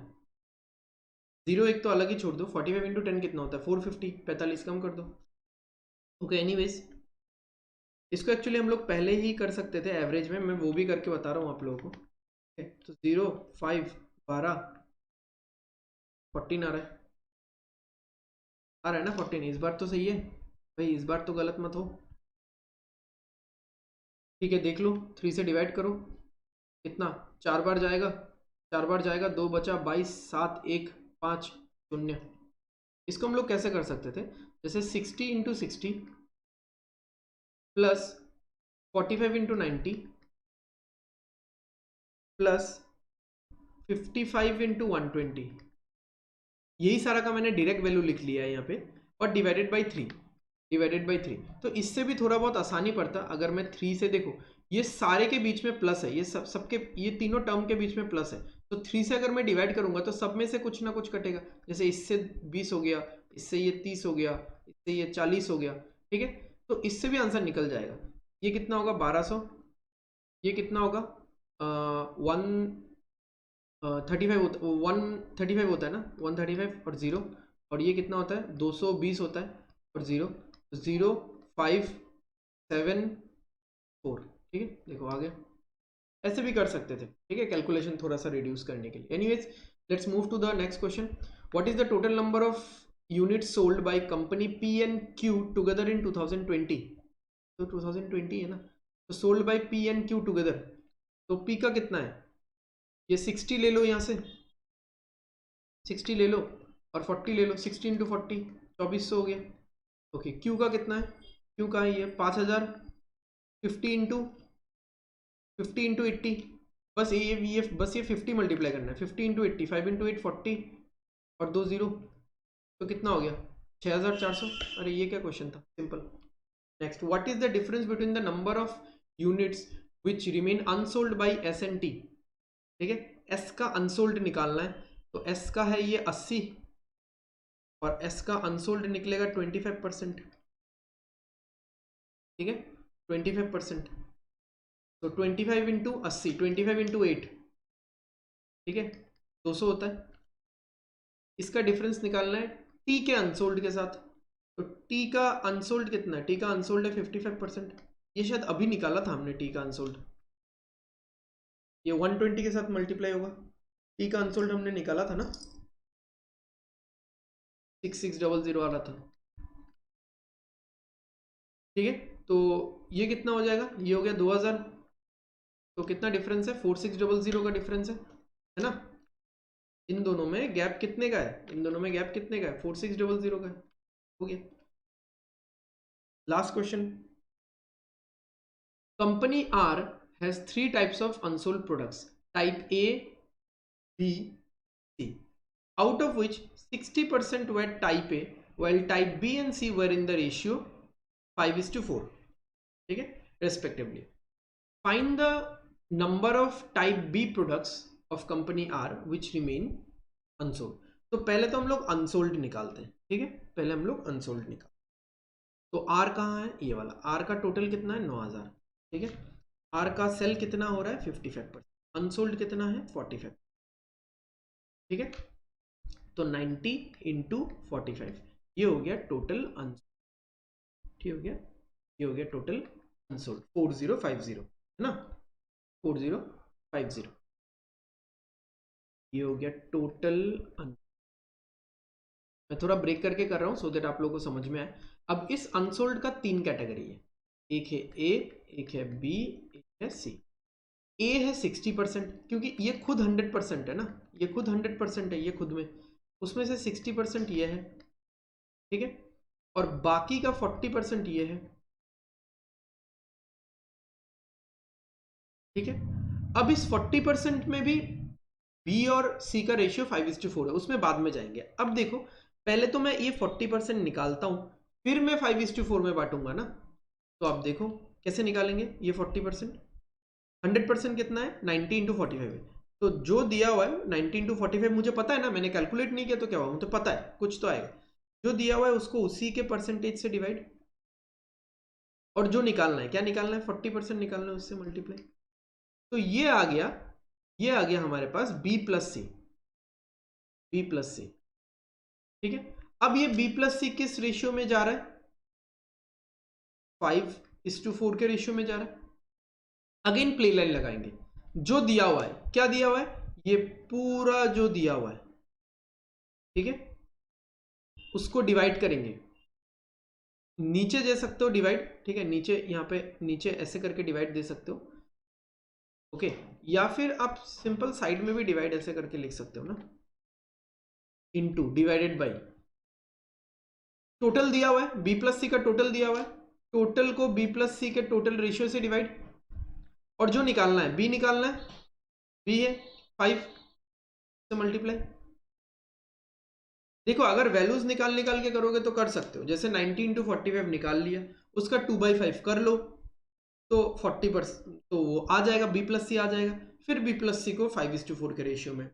[SPEAKER 1] जीरो एक तो अलग ही छोड़ दो, 45 इंटू 10 कितना होता है 450, 45 कम कर दो, ओके। एनीवेज इसको एक्चुअली हम लोग पहले ही कर सकते थे एवरेज में, मैं वो भी करके बता रहा हूँ आप लोगों को। तो 0 5 12 14 आ रहा है ना 14, इस बार तो सही है भाई, इस बार तो गलत मत हो, ठीक है। देख लो 3 से डिवाइड करो कितना, 4 बार जाएगा, 4 बार जाएगा, 2 बचा 22 7 1 5 0। इसको हम लोग कैसे कर सकते थे, जैसे 60 into 60 plus 45 into 90 plus 55 into 120, यही सारा का मैंने डायरेक्ट वैल्यू लिख लिया है यहाँ पे, और डिवाइडेड बाई 3, डिवाइडेड बाई 3। तो इससे भी थोड़ा बहुत आसानी पड़ता अगर मैं 3 से, देखो ये सारे के बीच में प्लस है, ये सबके ये तीनों टर्म के बीच में प्लस है, तो 3 से अगर मैं डिवाइड करूंगा तो सब में से कुछ ना कुछ कटेगा, जैसे इससे 20 हो गया, इससे ये 30 हो गया, इससे ये 40 हो गया, ठीक है। तो इससे भी आंसर निकल जाएगा। ये कितना होगा 1200, ये कितना होगा 135 होता, 135 होता है ना, 135 और जीरो, और ये कितना होता है 220 होता है, और जीरो 0574, ठीक है। देखो आ गया, ऐसे भी कर सकते थे, ठीक है, कैलकुलेशन थोड़ा सा रिड्यूस करने के लिए। Anyways let's move to the next question. What is the total number of units sold by company P and Q together in 2020, तो 2020 है ना, तो sold by P and Q together, तो पी का कितना है, ये 60 ले लो, यहाँ से 60 ले लो और 40 ले लो, 60 इंटू 40 2400 हो गया, ओके। क्यू का कितना है, क्यू का है ये 5000, 50 इंटू 80, बस ये 50 मल्टीप्लाई करना है, 50 इंटू 80, 5 इंटू 8 40 और 2 जीरो, तो कितना हो गया 6400। अरे ये क्या क्वेश्चन था, simple. Next, what is the difference between the number of units which remain unsold by S and T, ठीक है। एस का अनसोल्ड निकालना है, तो एस का है ये 80 और एस का अनसोल्ड निकलेगा 25%, ठीक है 25%, तो 25 इंटू 80, 25 इंटू 8, ठीक है 200 होता है। इसका डिफरेंस निकालना है टी के अनसोल्ड के साथ, तो टी का अनसोल्ड कितना है, टी का अनसोल्ड है 55%, ये शायद अभी निकाला था हमने टी का अनसोल्ड, ये 120 के साथ मल्टीप्लाई होगा, टी का अनसोल्ड हमने निकाला था ना 6600 वाला था, ठीक है। तो ये कितना हो जाएगा, ये हो गया 2000, तो कितना डिफरेंस है 4600 का डिफरेंस है ना। इन दोनों में गैप कितने का है, इन दोनों में गैप कितने का है 4600 का है, हो गया। Last question, company R has 3 types of unsold products, type A B C, out of which 60% were type A while type B and C were in the ratio 5:4, ठीक है respectively. Find the number of type B products of company R which remain unsold. तो पहले तो हम लोग unsold निकालते हैं, ठीक है पहले हम लोग अनसोल्ड निकालते हैं। तो R कहाँ है, ये वाला R का टोटल कितना है 9000, ठीक है। R का सेल कितना हो रहा है 55%, अनसोल्ड कितना है 45, ठीक है। तो 90 इंटू 45, ये हो गया टोटल अनसोल्ड, ठीक हो गया, ये हो गया टोटल अनसोल्ड 4050 है ना, 4050, ये हो गया टोटल। मैं थोड़ा ब्रेक करके कर रहा हूं सो दैट आप लोगों को समझ में आए। अब इस अनसोल्ड का 3 कैटेगरी है, एक है ए, एक है बी, एक है सी। ए है 60%, क्योंकि ये खुद 100% है ना, ये खुद 100% है, ये खुद में, उसमें से 60% ये है, ठीक है, और बाकी का 40% ये है, ठीक है। अब इस 40% में भी बी और सी का रेशियो 5:4 है, उसमें बाद में जाएंगे। अब देखो पहले तो मैं ये 40% निकालता हूं, फिर मैं 5:4 में बांटूंगा ना, तो आप देखो कैसे निकालेंगे ये 40%, 100% कितना है 90 इंटू 45 है, तो जो दिया हुआ है 90 इंटू 45 मुझे पता है ना, मैंने कैलकुलेट नहीं किया तो क्या हुआ, मुझे पता है कुछ तो आएगा, जो दिया हुआ है उसको उसी के परसेंटेज से डिवाइड, और जो निकालना है क्या निकालना है 40% निकालना है उससे मल्टीप्लाई, तो ये आ गया हमारे पास बी प्लस सी, बी प्लस सी, ठीक है। अब ये बी प्लस सी किस रेशियो में जा रहा है, 5:4 के रेशियो में जा रहा है। अगेन प्ले लाइन लगाएंगे, जो दिया हुआ है क्या दिया हुआ है, ये पूरा जो दिया हुआ है, ठीक है, उसको डिवाइड करेंगे, नीचे दे सकते हो डिवाइड, ठीक है, नीचे यहाँ पे नीचे ऐसे करके डिवाइड दे सकते हो, ओके, या फिर आप सिंपल साइड में भी डिवाइड ऐसे करके लिख सकते हो ना, इनटू डिवाइडेड बाई, टोटल दिया हुआ है बी प्लस सी का टोटल दिया हुआ है, टोटल को बी प्लस सी के टोटल रेशियो से डिवाइड, और जो निकालना है बी निकालना है, बी है 5 से मल्टीप्लाई। देखो अगर वैल्यूज निकाल के करोगे तो कर सकते हो, जैसे 90 इंटू 45 निकाल लिया, उसका 2/5 कर लो, तो 40%, तो वो आ जाएगा बी प्लस सी आ जाएगा, फिर बी प्लस सी को 5:4 के रेशियो में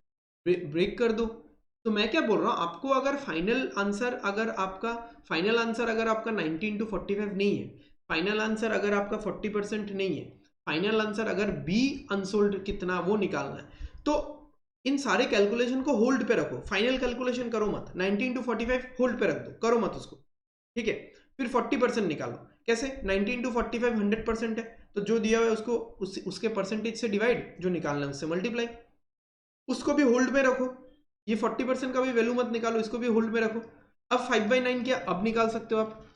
[SPEAKER 1] ब्रेक कर दो। तो मैं क्या बोल रहा हूँ, आपको अगर फाइनल आंसर अगर आपका 90 इंटू 45 नहीं है, फाइनल आंसर अगर आपका 40% नहीं है, फाइनल आंसर अगर बी अनसोल्ड कितना वो निकालना है, तो इन सारे कैलकुलेशन को होल्ड पे रखो, फाइनल कैलकुलेशन करो मत, 90 इंटू 45 होल्ड पे रख दो, करो मत उसको, ठीक है। फिर 40% निकालो, कैसे 90 इंटू 45 100% है, तो जो दिया हुआ है उसको उसके परसेंटेज से डिवाइड, जो निकालना है उससे मल्टीप्लाई, उसको भी होल्ड में रखो, ये 40% का भी वैल्यू मत निकालो, इसको भी होल्ड में रखो। अब 5/9 क्या अब निकाल सकते हो आप,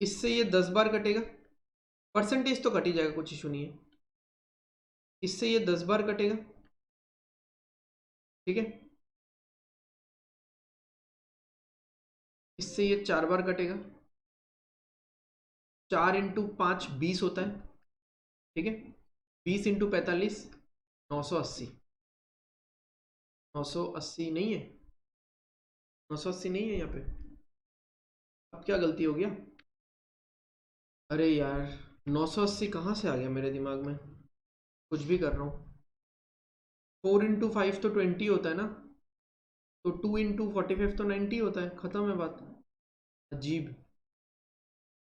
[SPEAKER 1] इससे ये 10 बार कटेगा, परसेंटेज तो कट ही जाएगा, कुछ इशू नहीं है, इससे ये 10 बार कटेगा, ठीक है, इससे ये 4 बार कटेगा, 4 इंटू 5 20 होता है, ठीक है, 20 इंटू 45 980, 980 नहीं है, 980 नहीं है यहाँ पे, अब क्या गलती हो गया, अरे यार 980 कहाँ से आ गया मेरे दिमाग में, कुछ भी कर रहा हूँ, 4 इंटू 5 तो 20 होता है ना, तो 2 इंटू 45 तो 90 होता है, खत्म है बात, अजीब।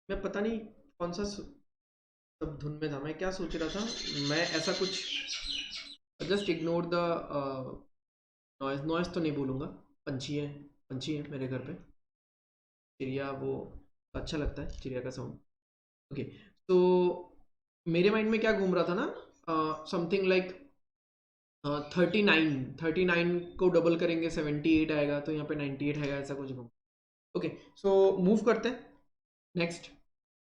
[SPEAKER 1] मैं पता नहीं कौन सा सब धुन में था, मैं क्या सोच रहा था, मैं ऐसा कुछ, just ignore the noise. Noise तो नहीं बोलूँगा, पंछी है, पंछी है मेरे घर पे, चिड़िया, वो अच्छा लगता है चिड़िया का साउंड। ओके, तो मेरे माइंड में क्या घूम रहा था ना, समथिंग लाइक 39 को डबल करेंगे 78 आएगा, तो यहाँ पे 98 आएगा, ऐसा कुछ घूम। ओके, सो मूव करते हैं, नेक्स्ट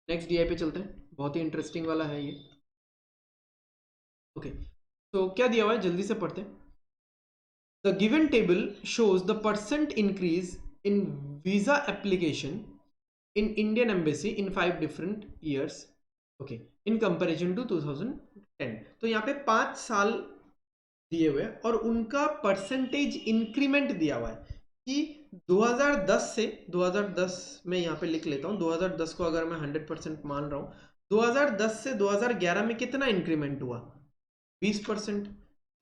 [SPEAKER 1] नेक्स्ट डीआई पे चलते हैं, बहुत ही इंटरेस्टिंग वाला है ये। ओके, तो क्या दिया हुआ है जल्दी से पढ़ते हैं। The given table shows the percent increase in visa application in Indian embassy in 5 different years, okay, in comparison to 2010। तो यहाँ पे 5 साल दिए हुए हैं और उनका परसेंटेज इंक्रीमेंट दिया हुआ है कि 2010 से 2010 में यहाँ पे लिख लेता हूँ, 2010 को अगर मैं 100% मान रहा हूँ, 2010 से 2011 में कितना इंक्रीमेंट हुआ, 20%।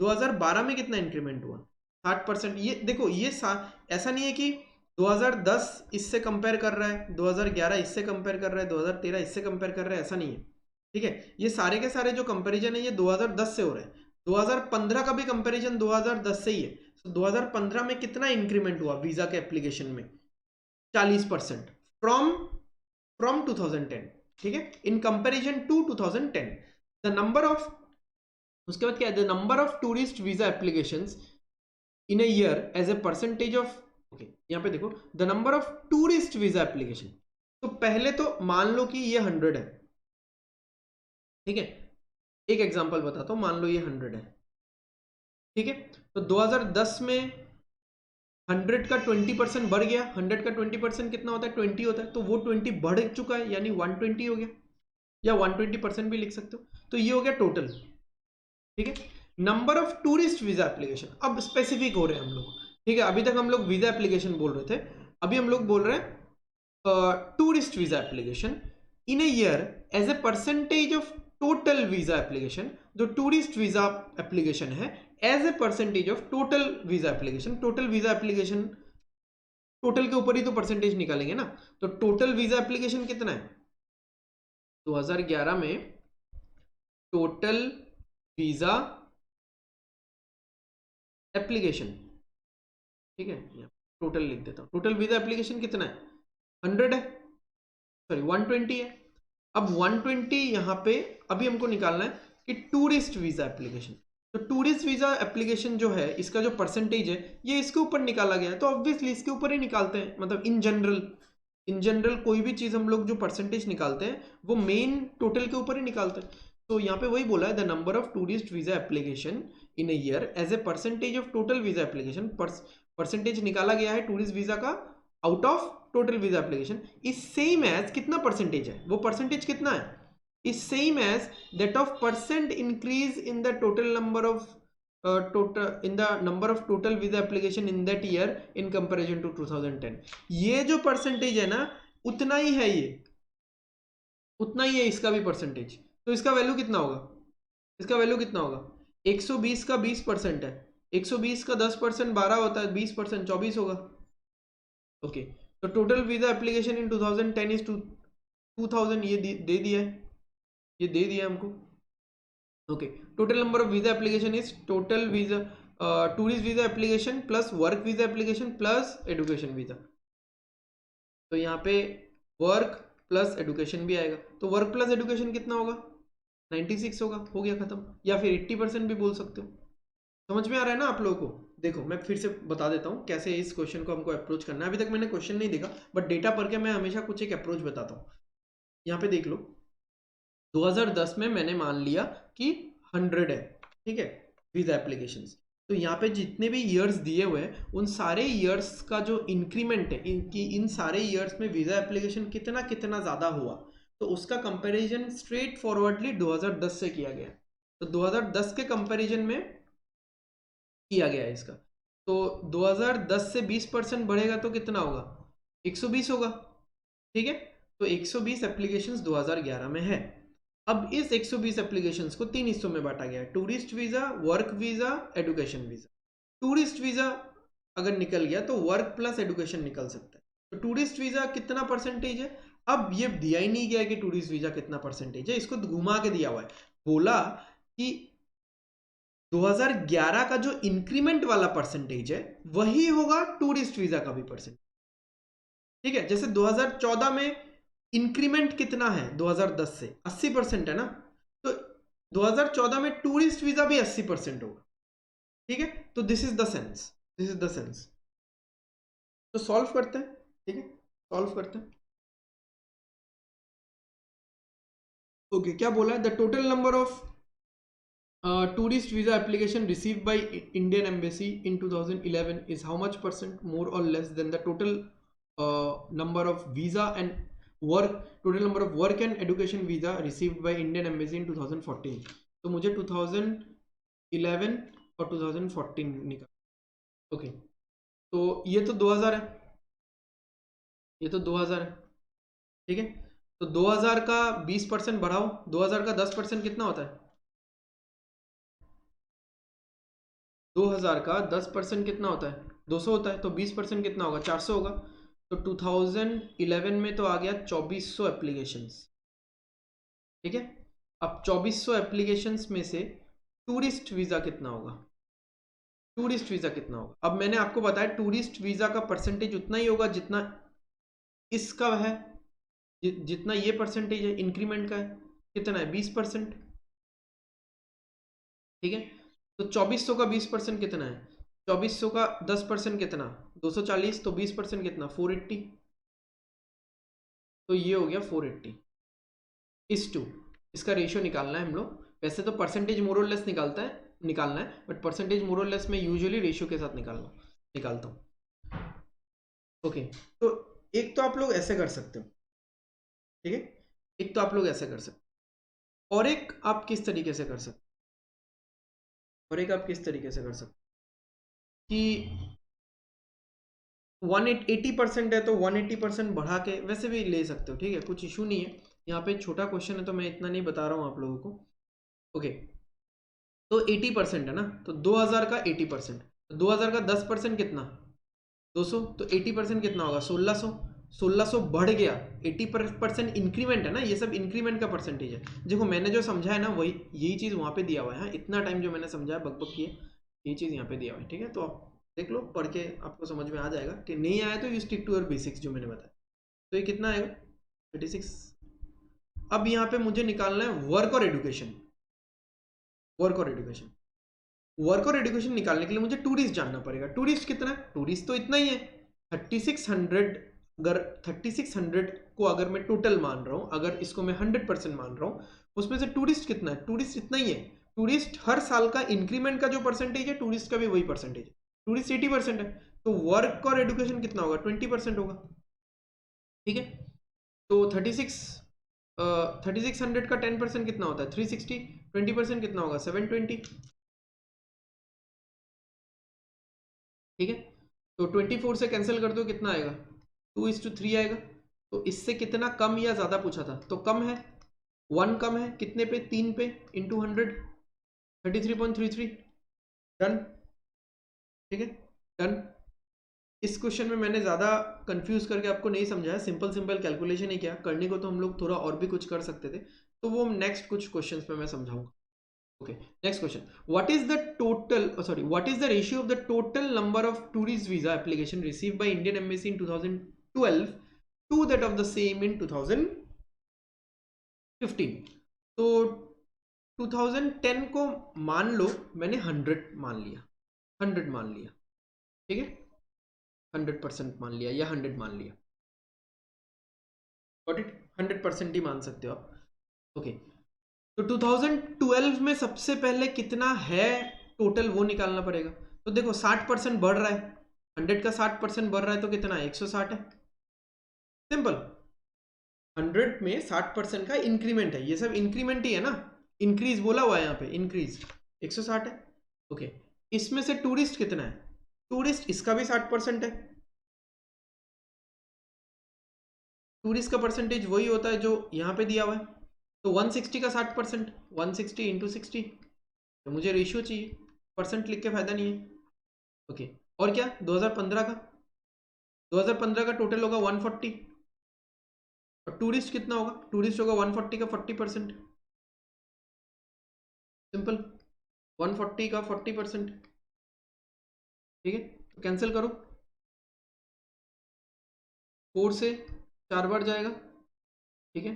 [SPEAKER 1] 2012 में कितना इंक्रीमेंट हुआ, 60%। ये देखो, ये ऐसा नहीं है कि 2010 इससे कंपेयर कर रहा है, 2011 इससे कंपेयर कर रहा है, 2013 इससे कंपेयर कर रहा है, ऐसा नहीं है, ठीक है। ये सारे के सारे जो कंपैरिजन है ये 2010 से हो रहे हैं। 2015 का भी कंपैरिजन 2010 से ही है। तो 2015 में कितना इंक्रीमेंट हुआ वीजा के एप्लीकेशन में, 40% फ्रॉम 2010, ठीक है, in comparison to 2010। The number of, उसके बाद क्या है, the number of tourist visa applications in a year as a percentage of, okay, यहाँ पे देखो the number of tourist visa application. तो पहले तो मान लो कि ये 100 है, ठीक है, एक एग्जांपल बताता हूं, मान लो ये 100 है, ठीक है। तो 2010 में 100 का 20% बढ़ गया, 100 का 20% कितना होता है, 20 होता है, तो वो 20 बढ़ चुका है, यानी 120 हो गया, या 120% भी लिख सकते हो। तो ये हो गया टोटल, ठीक है। Number of tourist visa application, अब स्पेसिफिक हो रहे हैं हम लोग, ठीक है। अभी तक हम लोग वीजा एप्लीकेशन बोल रहे थे, अभी हम लोग बोल रहे हैं tourist visa application in a year as a percentage of total visa application. जो टूरिस्ट वीजा एप्लीकेशन है as a percentage of total visa application, total visa application, total के ऊपर ही तो परसेंटेज निकालेंगे ना। तो टोटल वीजा एप्लीकेशन कितना है, 2011 में टोटल वीजा एप्लीकेशन, ठीक है, टोटल लिख देता हूं, टोटल वीजा एप्लीकेशन कितना है, 100 है, सॉरी 120 है। अब 120 यहाँ पे अभी हमको निकालना है कि टूरिस्ट वीजा एप्लीकेशन, तो टूरिस्ट वीजा एप्लीकेशन जो है इसका जो परसेंटेज है ये इसके ऊपर निकाला गया है, तो ऑब्वियसली इसके ऊपर ही निकालते हैं। मतलब इन जनरल कोई भी चीज हम लोग जो परसेंटेज निकालते हैं वो मेन टोटल के ऊपर ही निकालते हैं। तो यहाँ पे वही बोला है, the number of tourist visa application in a year as a percentage of total visa application, percentage निकाला गया है टूरिस्ट वीजा का out of total visa application, is same as, कितना परसेंटेज है, वो परसेंटेज कितना है, is same as that of percent increase in the total number of total visa application in that year in comparison to 2010। ये जो percentage है ना उतना ही है, ये उतना ही है इसका भी परसेंटेज। तो इसका वैल्यू कितना होगा, इसका वैल्यू कितना होगा, 120 का 20% है, 120 का 10% 12 होता है, 20% 24 होगा। ओके, तो total visa application in 2010 is 2000, ये दे दिया है, ये दे दिया हमको। Okay, total number of visa application is total visa tourist visa application plus work visa application plus education visa. तो यहाँ पे वर्क प्लस एडुकेशन भी आएगा, तो वर्क प्लस एडुकेशन कितना होगा, 96 होगा, हो गया खत्म। या फिर 80% भी बोल सकते हो। समझ में आ रहा है ना आप लोगों को। देखो मैं फिर से बता देता हूँ कैसे इस क्वेश्चन को हमको अप्रोच करना है। अभी तक मैंने क्वेश्चन नहीं देखा, बट डेटा पढ़ के मैं हमेशा कुछ एक अप्रोच बताता हूँ। यहाँ पे देख लो, 2010 में मैंने मान लिया कि 100 है, ठीक है, वीजा एप्लीकेशंस। तो यहाँ पे जितने भी ईयर्स दिए हुए हैं उन सारे ईयर्स का जो इंक्रीमेंट है, इन सारे ईयर्स में वीजा एप्लीकेशन कितना कितना ज़्यादा हुआ, तो उसका कंपैरिजन स्ट्रेट फॉरवर्डली 2010 से किया गया। तो 2010 के कंपैरिजन में किया गया है इसका। तो 2010 से 20% बढ़ेगा तो कितना होगा, 120 होगा, ठीक है। तो 120 एप्लीकेशंस 2011 में है। अब इस 120 एप्लीकेशंस को 3 हिस्सों में बांटा गया है, tourist visa, work visa, education visa. Tourist visa अगर निकल गया तो वर्क प्लस एडुकेशन निकल सकता है। तो टूरिस्ट वीजा कितना परसेंटेज है, अब ये दिया ही नहीं गया कि टूरिस्ट वीजा कितना परसेंटेज है, इसको घुमा के दिया हुआ है, बोला कि 2011 का जो इंक्रीमेंट वाला परसेंटेज है वही होगा टूरिस्ट वीजा का भी परसेंट। ठीक है, जैसे 2014 में इंक्रीमेंट कितना है 2010 से, 80% है ना, तो 2014 में टूरिस्ट वीजा भी 80% होगा। ठीक है, तो this is the sense, this is the sense. तो सॉल्व करते हैं, ठीक है, सॉल्व करते हैं। ओके, क्या बोला है, the total number of tourist visa application received by Indian Embassy in 2011 is how much percent more or less than the total number of visa and total number of work and education visa received by Indian Embassy in 2014। तो मुझे 2011 और 2014 निकाल। Okay, तो ये तो 2000 है, ये तो 2000 है, ठीक है, तो 2000 का 20% बढ़ाओ, 2000 का 10% कितना होता है, 2000 का 10% कितना होता है, 200 होता है, तो 20% कितना होगा, 400 होगा। तो 2011 में तो आ गया 2400 एप्लीकेशंस। ठीक है, अब 2400 एप्लीकेशंस में से टूरिस्ट वीजा कितना होगा, टूरिस्ट वीजा कितना होगा। अब मैंने आपको बताया टूरिस्ट वीजा का परसेंटेज उतना ही होगा जितना इसका है, जितना ये परसेंटेज है इंक्रीमेंट का है, कितना है 20%। ठीक है, तो 2400 का 20% कितना है, 2400 का 10% कितना, 240, तो 20% कितना 480, तो ये हो गया 480 इस टू। इसका रेशियो निकालना है हम लोग, वैसे तो परसेंटेज मोर और लेस निकालना है, बट परसेंटेज मोर और लेस में यूजुअली रेशियो के साथ निकालता हूँ। ओके, तो एक तो आप लोग ऐसे कर सकते हो, ठीक है, एक तो आप लोग ऐसे कर सकते हो, और एक आप किस तरीके से कर सकते हो, और एक आप किस तरीके से कर सकते हो कि 180% है तो 180% बढ़ा के वैसे भी ले सकते हो, ठीक है, कुछ इशू नहीं है। यहाँ पे छोटा क्वेश्चन है तो मैं इतना नहीं बता रहा हूँ आप लोगों को। ओके, तो 80% है ना, तो 2000 का 80%, तो 2000 का 10% कितना 200, तो 80% कितना होगा 1600, 1600 बढ़ गया, 80% इंक्रीमेंट है ना, ये सब इंक्रीमेंट का परसेंटेज है। देखो मैंने जो समझा है ना वही यही चीज़ वहाँ पे दिया हुआ है, इतना टाइम जो मैंने समझाया बकबक किए, ये चीज़ यहाँ पे दिया हुआ है। ठीक है, तो आप देख लो, पढ़ के आपको समझ में आ जाएगा, कि नहीं आया तो you stick to your basics जो मैंने बताया। तो ये कितना आएगा 36। अब यहाँ पे मुझे निकालना है वर्क और एडुकेशन, वर्क और एडुकेशन, वर्क और एडुकेशन निकालने के लिए मुझे टूरिस्ट जानना पड़ेगा। टूरिस्ट कितना है, टूरिस्ट तो इतना ही है 3600। अगर 3600 को अगर मैं टोटल मान रहा हूँ, अगर इसको मैं 100% मान रहा हूँ, उसमें से टूरिस्ट कितना है, टूरिस्ट इतना ही है। टूरिस्ट हर साल का इंक्रीमेंट का जो परसेंटेज है टूरिस्ट का भी वही परसेंटेज है, टूरिस्ट 80% है, तो वर्क और एडुकेशन कितना होगा 20% होगा। ठीक है, तो 3600 का 10% कितना होता है 360, 20% कितना होगा 720। ठीक है, तो 24 से कैंसिल कर दो, कितना आएगा 2:3 आएगा। तो इससे कितना कम या ज़्यादा पूछा था, तो कम है, 1 कम है, कितने पे 3 पे इंटू 100, 33.33, डन। ठीक है, डन। इस क्वेश्चन में मैंने ज़्यादा कंफ्यूज करके आपको नहीं समझाया, सिंपल सिंपल कैलकुलेशन ही किया, करने को तो हम लोग थोड़ा और भी कुछ कर सकते थे, तो वो नेक्स्ट कुछ क्वेश्चंस में मैं समझाऊंगा। Okay, next question. What is the total, what is the ratio of the total number of tourist visa application received by Indian Embassy in 2012 to that of the same in 2015? तो 2010 को मान लो मैंने 100 मान लिया, 100 मान लिया, ठीक है, 100% मान लिया या 100 मान लिया, गॉट इट, 100% ही मान सकते हो आप। ओके, तो 2012 में सबसे पहले कितना है टोटल वो निकालना पड़ेगा। तो देखो 60% बढ़ रहा है, 100 का 60% बढ़ रहा है तो कितना है 160 है, सिंपल। 100 में 60% का इंक्रीमेंट है, ये सब इंक्रीमेंट ही है ना, इंक्रीज बोला हुआ है यहाँ पे, इंक्रीज 160 है। ओके, इसमें से टूरिस्ट कितना है, टूरिस्ट इसका भी 60% है, टूरिस्ट का परसेंटेज वही होता है जो यहाँ पे दिया हुआ है, तो 160 का 60%, 160 इंटू 60, तो मुझे रेशियो चाहिए, परसेंट लिख के फायदा नहीं है। ओके, और क्या 2015 का, 2015 का टोटल होगा 140, और टूरिस्ट कितना होगा, टूरिस्ट होगा 140 का 40%, सिंपल, 140 का 40%, ठीक है। तो कैंसिल करो, 4 से 4 बार जाएगा, ठीक है,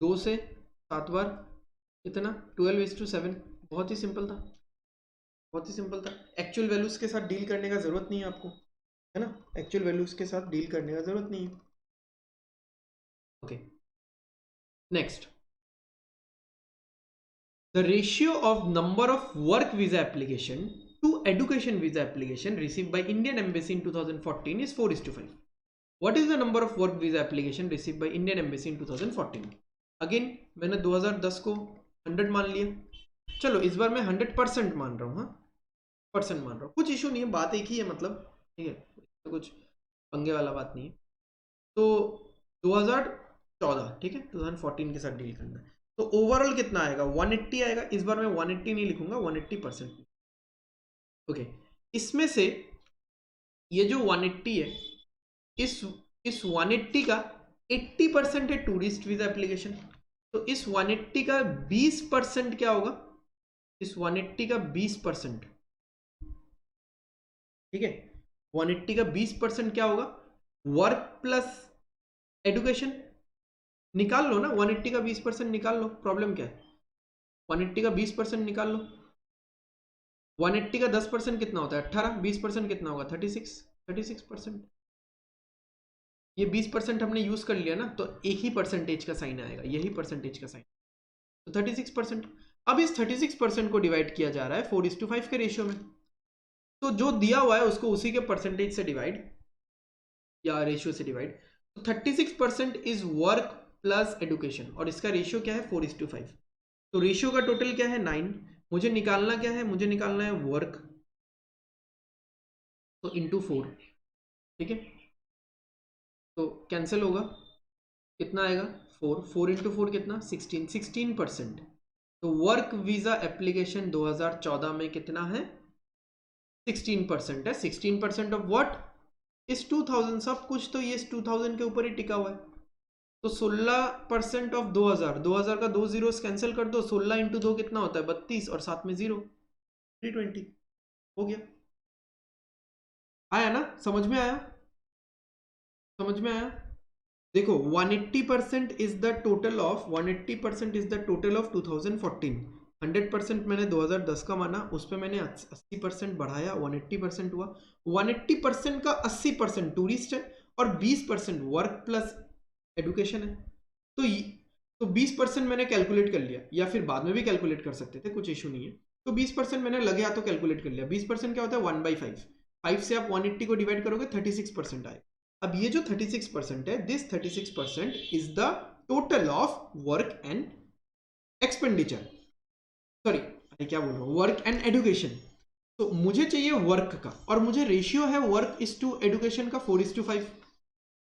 [SPEAKER 1] 2 से 7 बार, इतना 12:7, बहुत ही सिंपल था, बहुत ही सिंपल था। एक्चुअल वैल्यूज के साथ डील करने का जरूरत नहीं है आपको, है ना, एक्चुअल वैल्यूज के साथ डील करने का जरूरत नहीं है। Okay, next, the ratio of number of work visa application to education visa application received by Indian Embassy in 2014 is 4:5. What is the number of work visa application received by Indian Embassy in 2014? Again मैंने 2010 को 100 मान लिया, चलो इस बार मैं 100% मान रहा हूँ, हाँ परसेंट मान रहा हूँ, कुछ इशू नहीं है, बात एक ही है, मतलब ठीक है, तो कुछ पंगे वाला बात नहीं है। तो 2014, ठीक है, 2014 के साथ डील करना है, तो ओवरऑल कितना आएगा, 180 आएगा। इस बार मैं 180 नहीं लिखूंगा, 180%। ओके, इसमें से ये जो 180 है, इस 180 का 80% है टूरिस्ट वीजा एप्लीकेशन, तो इस 180 का 20% क्या होगा, इस 180 का 20%, ठीक है, 180 का 20% क्या होगा, वर्क प्लस एडुकेशन, निकाल लो ना, 180 का 20% निकाल लो, प्रॉब्लम क्या है, 180 का 20% निकाल लो, 180 का 10% कितना होता है 18, 20% कितना होगा 36%। ये 20% हमने यूज कर लिया ना, तो एक ही परसेंटेज का साइन आएगा, यही परसेंटेज का साइन, तो 36%। अब इस 36% को डिवाइड किया जा रहा है 4:5 के रेशियो में, तो जो दिया हुआ है उसको उसी के परसेंटेज से डिवाइड या रेशियो से डिवाइड, तो 36% इज वर्क प्लस एडुकेशन, और इसका रेशियो क्या है 4:5, तो रेशियो का टोटल क्या है 9, मुझे निकालना क्या है, मुझे निकालना है वर्क, तो इंटू 4, ठीक है, तो कैंसिल होगा, कितना आएगा 4 इंटू 4 कितना 16%। तो वर्क वीजा एप्लीकेशन 2014 में कितना है 16% है, 16% ऑफ व्हाट, इस 2000, सब कुछ तो ये इस 2000 के ऊपर ही टिका हुआ है, तो 16% ऑफ 2000, 2000 का 2 जीरो कैंसिल कर दो, 16 इंटू 2 कितना होता है 32, और साथ में 0, 320, हो गया। आया ना, समझ में आया, समझ में आया। देखो 180% is the total of 180% is the total of 2014, 100% मैंने 2010 का माना, उस पर मैंने 80% बढ़ाया, 180% हुआ, 180% का 80% टूरिस्ट है और 20% वर्क प्लस एडुकेशन है, तो तो 20% मैंने कैलकुलेट कर लिया, या फिर बाद में भी कैलकुलेट कर सकते थे, कुछ इशू नहीं है, तो 20% मैंने लगे हाथों कैलकुलेट कर लिया। 20% क्या होता है 1/5, 5 से आप 180 को डिवाइड करोगे 36% आए। अब ये जो 36% है, this 36% is the total of work and expenditure, sorry अरे क्या बोल रहा हूँ, वर्क एंड एडुकेशन, तो मुझे चाहिए वर्क का, और मुझे रेशियो है वर्क इज टू एडुकेशन का 4:5,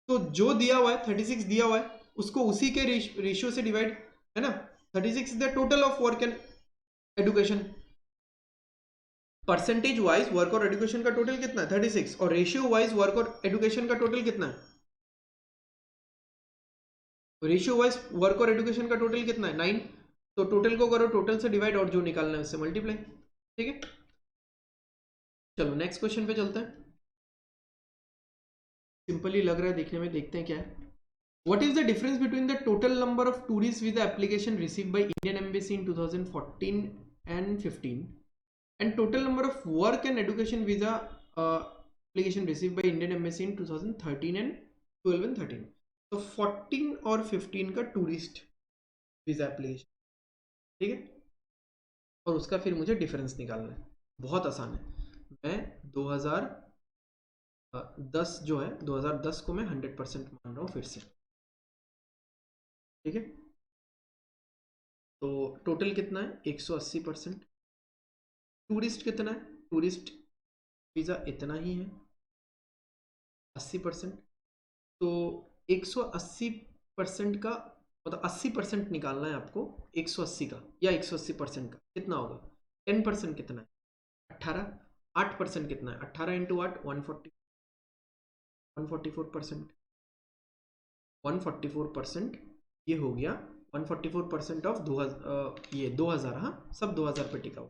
[SPEAKER 1] तो जो दिया हुआ है 36 दिया हुआ है, उसको उसी के रेशियो से डिवाइड, है ना, 36 is the total of work and education, percentage wise work और एडुकेशन का टोटल कितना है 36, और रेशियो वाइज वर्क और एडुकेशन का टोटल कितना है, रेशियो वाइज वर्क और एडुकेशन का टोटल कितना है 9, तो टोटल को करो टोटल से डिवाइड, और जो निकालना है उससे मल्टीप्लाई, ठीक है। चलो नेक्स्ट क्वेश्चन पे चलते हैं, सिंपल ही लग रहा है देखने में, देखते हैं क्या है। What is the difference between the total number of tourist visa application received by Indian Embassy in 2014 and 15 and total number of work and education visa application received by Indian Embassy in 2013 and 12 and 13? तो 14 और 15 का tourist visa application, ठीक है, और उसका फिर मुझे difference निकालना है, बहुत आसान है। मैं 2010 जो है 2010 को मैं 100% मान रहा हूँ फिर से, ठीक है, तो टोटल कितना है 180%, टूरिस्ट कितना है, टूरिस्ट वीज़ा इतना ही है 80%, तो 180% का मतलब 80% निकालना है आपको 180 का, या 180% का कितना होगा, 10% कितना है 18, 8% कितना है 18 इंटू 8 144%, 144%, ये हो गया 144% ऑफ 2000, हाँ सब 2000 पे टिका हुआ।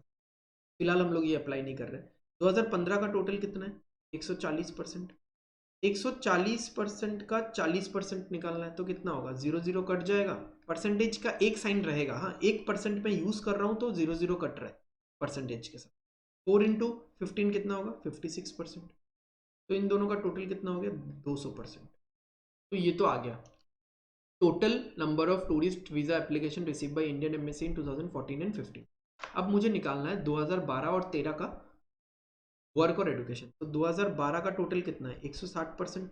[SPEAKER 1] फिलहाल हम लोग ये अप्लाई नहीं कर रहे। 2015 का टोटल कितना है? 140%। 140% का 40% निकालना है तो कितना होगा? 0 0 कट जाएगा, परसेंटेज का एक साइन रहेगा, हाँ 1% में यूज कर रहा हूँ तो 0 0 कट रहा है परसेंटेज के साथ। 4 इंटू 15 कितना होगा? 56%। तो इन दोनों का टोटल कितना हो गया? 200%। तो ये तो आ गया total number of tourist visa application receive by Indian embassy in 2014 and 15। अब मुझे निकालना है 2012 और 13 का वर्क और एडुकेशन। तो 2012 का टोटल कितना है? 160%।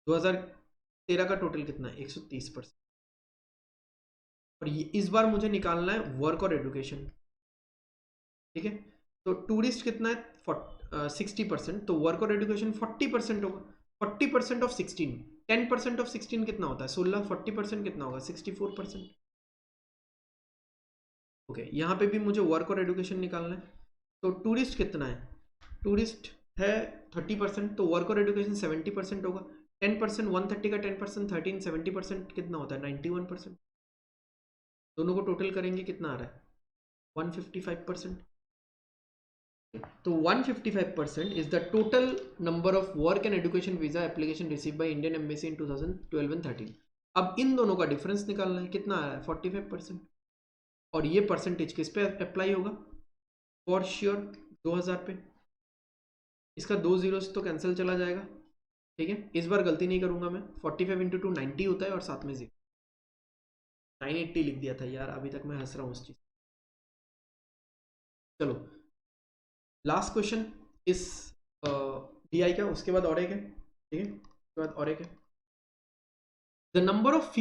[SPEAKER 1] 2013 का टोटल कितना है? 130%। और ये इस बार मुझे निकालना है वर्क और एडुकेशन, ठीक है। तो टूरिस्ट कितना है? 60%। तो वर्क और एडुकेशन 40% होगा। 40% ऑफ 16, 10% ऑफ 16 कितना होता है? 16। 40% कितना होगा? 64%। ओके, यहाँ पे भी मुझे वर्क और एडुकेशन निकालना है। तो टूरिस्ट कितना है? टूरिस्ट है 30%, तो वर्क और एडुकेशन 70% होगा। 10%, 130 का 10% 13, 70% कितना होता है? 91%। दोनों को टोटल करेंगे कितना आ रहा है? 155%। तो 155% is the total number of work and education visa application received by Indian Embassy in 2012 and 13। अब इन दोनों का डिफरेंस निकालना है, कितना आ रहा है? 45%। और ये परसेंटेज किस पे अप्लाई होगा? फॉर श्योर 2000 पे। इसका 2 जीरोस तो कैंसिल चला जाएगा, ठीक है। इस बार गलती नहीं करूंगा मैं। 45 इंटू 2 90 होता है और साथ में 0, 980 लिख दिया था यार, अभी तक मैं हंस रहा हूँ उस चीज। चलो लास्ट क्वेश्चन इस DI का, उसके बाद और एक है, ठीक है, उसके बाद और एक है। The number of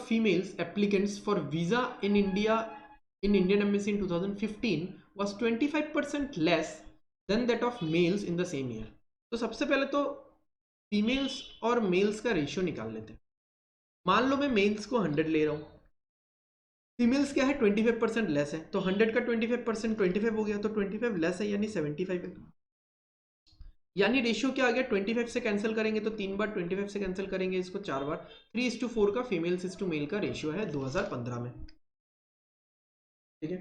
[SPEAKER 1] females applicants for visa in India in Indian Embassy in 2015 was 25% less than that of males in the same year। तो सबसे पहले तो फीमेल्स और मेल्स का रेशियो निकाल लेते हैं। मान लो मैं मेल्स को 100 ले रहा हूँ, फीमेल्स क्या है? 25% लेस है, तो 100 का 25% 25 हो गया, तो 25 लेस है यानी 75 है। यानी रेशियो क्या आ गया? 25 से कैंसिल करेंगे तो 3 बार, 25 से कैंसिल करेंगे इसको 4 बार। 3:4 का फीमेल्स टू मेल का रेशियो है 2015 में, ठीक है।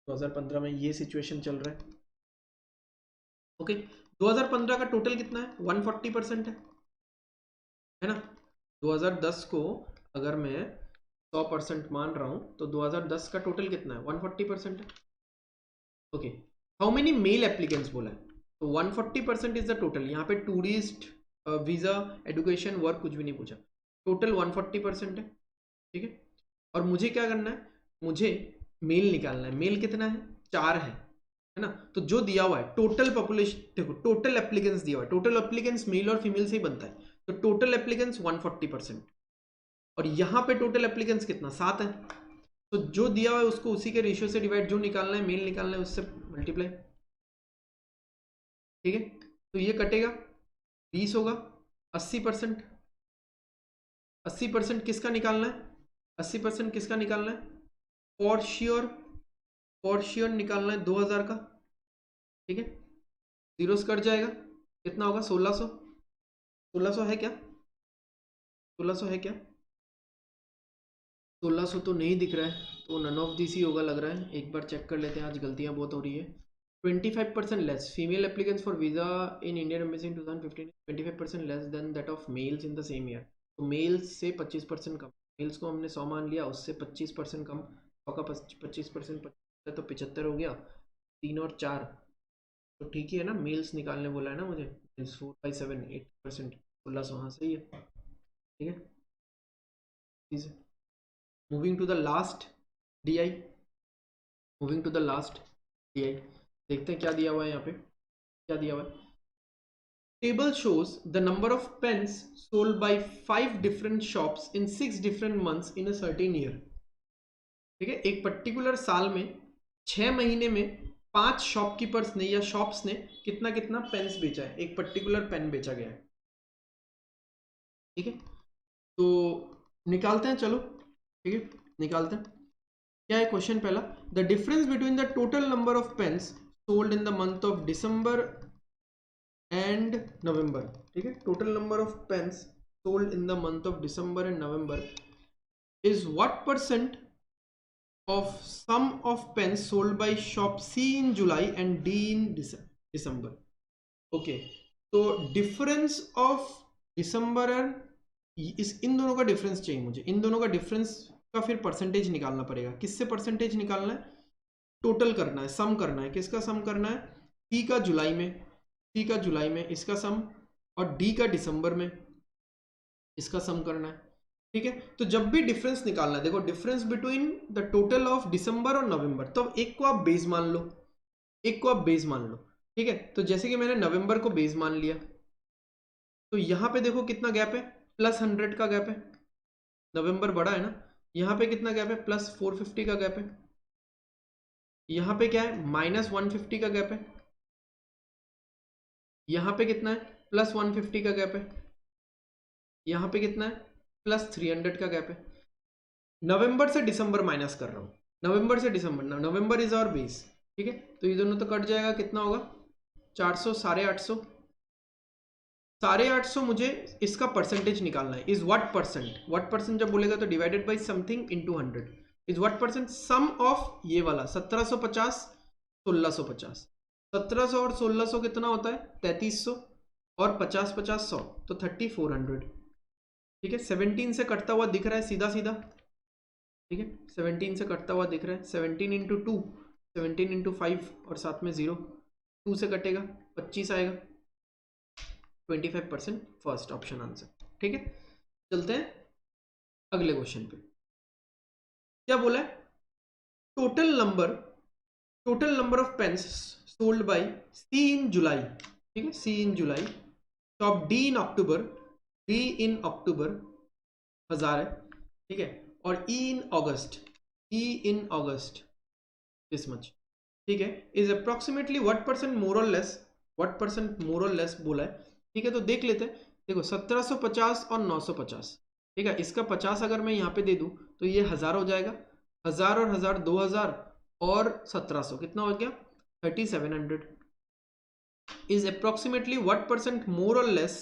[SPEAKER 1] 2015 में ये सिचुएशन चल रहा है, ओके। 2015 का टोटल कितना है? 140% है ना। 2010 को अगर मैं 100% मान रहा हूं तो 2010 का टोटल कितना है? 140% है, okay. How many male applicants बोला है, तो 140% इज द टोटल। यहाँ पे टूरिस्ट वीजा एडुकेशन वर्क कुछ भी नहीं पूछा, टोटल 140% है, ठीक है। और मुझे क्या करना है? मुझे मेल निकालना है। मेल कितना है? 4 है ना। तो जो दिया हुआ है टोटल पॉपुलेशन, देखो टोटल एप्लीकेंट्स दिया हुआ है, टोटल एप्लीकेंट्स मेल और फीमेल से ही बनता है, तो टोटल एप्लीकेंट्स 140%। और यहाँ पे टोटल एप्लीकेंट्स कितना? 7 है। तो जो दिया हुआ है उसको उसी के रेशियो से डिवाइड, जो निकालना है मेल निकालना है उससे मल्टीप्लाई, ठीक है। तो ये कटेगा, 20 होगा। 80%, 80% किसका निकालना है? 80% किसका निकालना है? फॉर श्योर निकालना है 2000 का, ठीक है। जीरोस कट जाएगा, कितना होगा? 1600। 1600 है क्या? 1600 है क्या? 1600 तो नहीं दिख रहा है, तो नन ऑफ दिस ही होगा लग रहा है। एक बार चेक कर लेते हैं, आज गलतियां बहुत हो रही है। 25% less female applicants for visa in Indian embassy in 2015, 25% less than that of males in the same year. तो मेल्स से 25% कम, मेल्स को हमने 100 मान लिया, उससे 25% कम। 100 का 25% तो 75 हो गया। 3 और 4 तो ठीक ही है ना। मेल्स निकालने बोला है ना मुझे, 4/7 8%, 1600, हाँ सही है, ठीक है। Moving to the last DI, moving to the last DI, देखते हैं क्या दिया हुआ है यहाँ पे। क्या दिया हुआ है? Table shows the number of pens sold by 5 different shops in 6 different months in a certain year। ठीक है, एक पर्टिकुलर साल में 6 महीने में 5 शॉपकीपर्स ने या शॉप्स ने कितना कितना पेन्स बेचा है, एक पर्टिकुलर पेन बेचा गया है, ठीक है। तो निकालते हैं, चलो ठीक है, निकालते हैं। क्या है क्वेश्चन पहला? The difference between the total number of pens sold in the month of December and November, ठीक है। Total number of pens sold in the month of December and November is what percent of sum of pens sold by shop C in July and D in December. Okay, तो difference of December and इस इन दोनों का difference चाहिए मुझे। इन दोनों का difference का फिर परसेंटेज निकालना पड़ेगा। किससे परसेंटेज निकालना है? टोटल करना है, सम करना है। किसका सम करना है? सी का जुलाई में, सी का जुलाई में इसका सम, और डी का दिसंबर में इसका सम करना है, ठीक है। तो जब भी डिफरेंस निकालना है, देखो difference between the total of December और नवंबर, तो एक को आप बेस मान लो, एक को आप बेस मान लो, ठीक है। तो जैसे कि मैंने नवंबर को बेस मान लिया, तो यहां पे देखो कितना गैप है, +100 का गैप है। नवंबर बड़ा है ना। यहां पे कितना गैप है? +450 का गैप है। यहां पे क्या है? -150 का गैप है। यहां पे कितना है? +150 का गैप है। यहां पे कितना है? +300 का गैप है। नवंबर से दिसंबर माइनस कर रहा हूं, नवंबर से दिसंबर, नवंबर इज आवर बेस, ठीक है। तो ये दोनों तो कट जाएगा, कितना होगा? 400, 850, 850 मुझे इसका परसेंटेज निकालना है। Is what percent, what percent जब बोलेगा तो divided by something into 100। Is what percent sum of ये वाला 1750 1650। 1700 और 1600 कितना होता है? 3300, और 50 50 100, तो 3400, ठीक है। 17 से कटता हुआ दिख रहा है सीधा सीधा, ठीक है। 17 से कटता हुआ दिख रहा है। 17 इंटू 2, 17 इंटू 5, और साथ में 0, 2 से कटेगा 25 आएगा। 25% फर्स्ट ऑप्शन आंसर, ठीक है। चलते हैं अगले क्वेश्चन पे। क्या बोला है? Total number of pens sold by C in July, ठीक है, C in July, shop D in October, D in October 1000 है, ठीक है, और E in August, E in August this much, ठीक है। Is approximately what percent more और less, what percent more और लेस बोला है, ठीक है। तो देख लेते हैं। देखो 1750 और 950, ठीक है। इसका 50 अगर मैं यहाँ पे दे दूं तो ये 1000 हो जाएगा। 1000 और 1000 2000, और 1700 कितना हो गया? 3700। Is approximately what percent more और less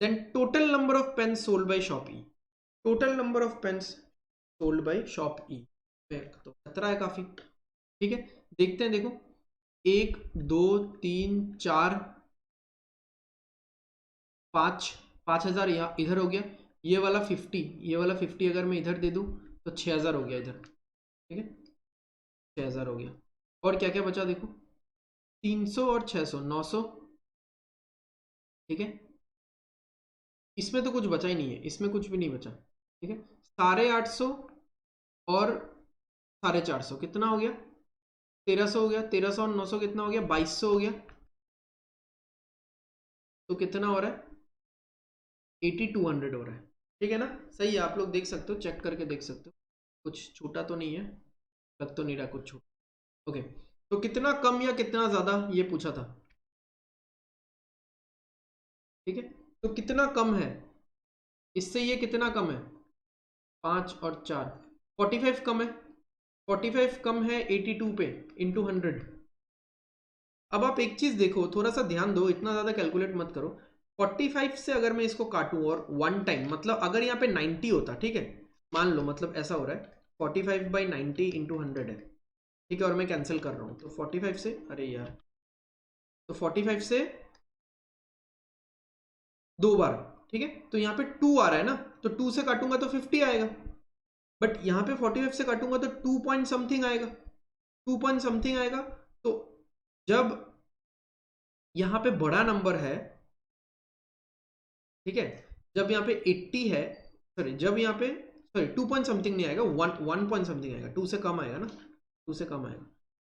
[SPEAKER 1] than total number of pens sold by shop E, total number of pens sold by shop E. तो खतरा है काफी, ठीक है। देखते हैं, देखो 1 2 3 4 5, 5000 यहाँ इधर हो गया। ये वाला 50, ये वाला 50 अगर मैं इधर दे दूं तो 6000 हो गया इधर, ठीक है। 6000 हो गया। और क्या क्या बचा देखो, 300 और 600, 900, ठीक है। इसमें तो कुछ बचा ही नहीं है, इसमें कुछ भी नहीं बचा, ठीक है। 850 और 450 कितना हो गया? 1300 हो गया। 1300 और 900 कितना हो गया? 2200 हो गया। तो कितना हो रहा है? 8200 हो रहा है, ठीक है ना। सही है, आप लोग देख सकते हो, चेक करके देख सकते हो, कुछ छूटा तो नहीं है, लग तो नहीं रहा कुछ छूटा। ओके, तो कितना कम या कितना ज्यादा ये पूछा था, ठीक है। तो कितना कम है इससे, ये कितना कम है? 5 और 4, 45 कम है। 45 कम है 82 पे, इंटू 100। अब आप एक चीज देखो, थोड़ा सा ध्यान दो, इतना ज्यादा कैलकुलेट मत करो। 45 से अगर मैं इसको काटूं और 1 टाइम, मतलब अगर यहाँ पे 90 होता, ठीक है, मान लो, मतलब ऐसा हो रहा है 45/90 इंटू 100 है, ठीक है, और मैं कैंसिल कर रहा हूं, तो 45 से, अरे यार, तो 45 से 2 बार, ठीक है। तो यहाँ पे 2 आ रहा है ना, तो 2 से काटूंगा तो 50 आएगा, बट यहाँ पे 45 से काटूंगा तो 2 पॉइंट समथिंग आएगा, 2 पॉइंट समथिंग आएगा। तो जब यहाँ पे बड़ा नंबर है, ठीक है, जब यहाँ पे 80 है, सॉरी, जब यहाँ पे, सॉरी, 2 पॉइंट समथिंग नहीं आएगा, 1 पॉइंट समथिंग आएगा, 2 से कम आएगा ना, 2 से कम आएगा,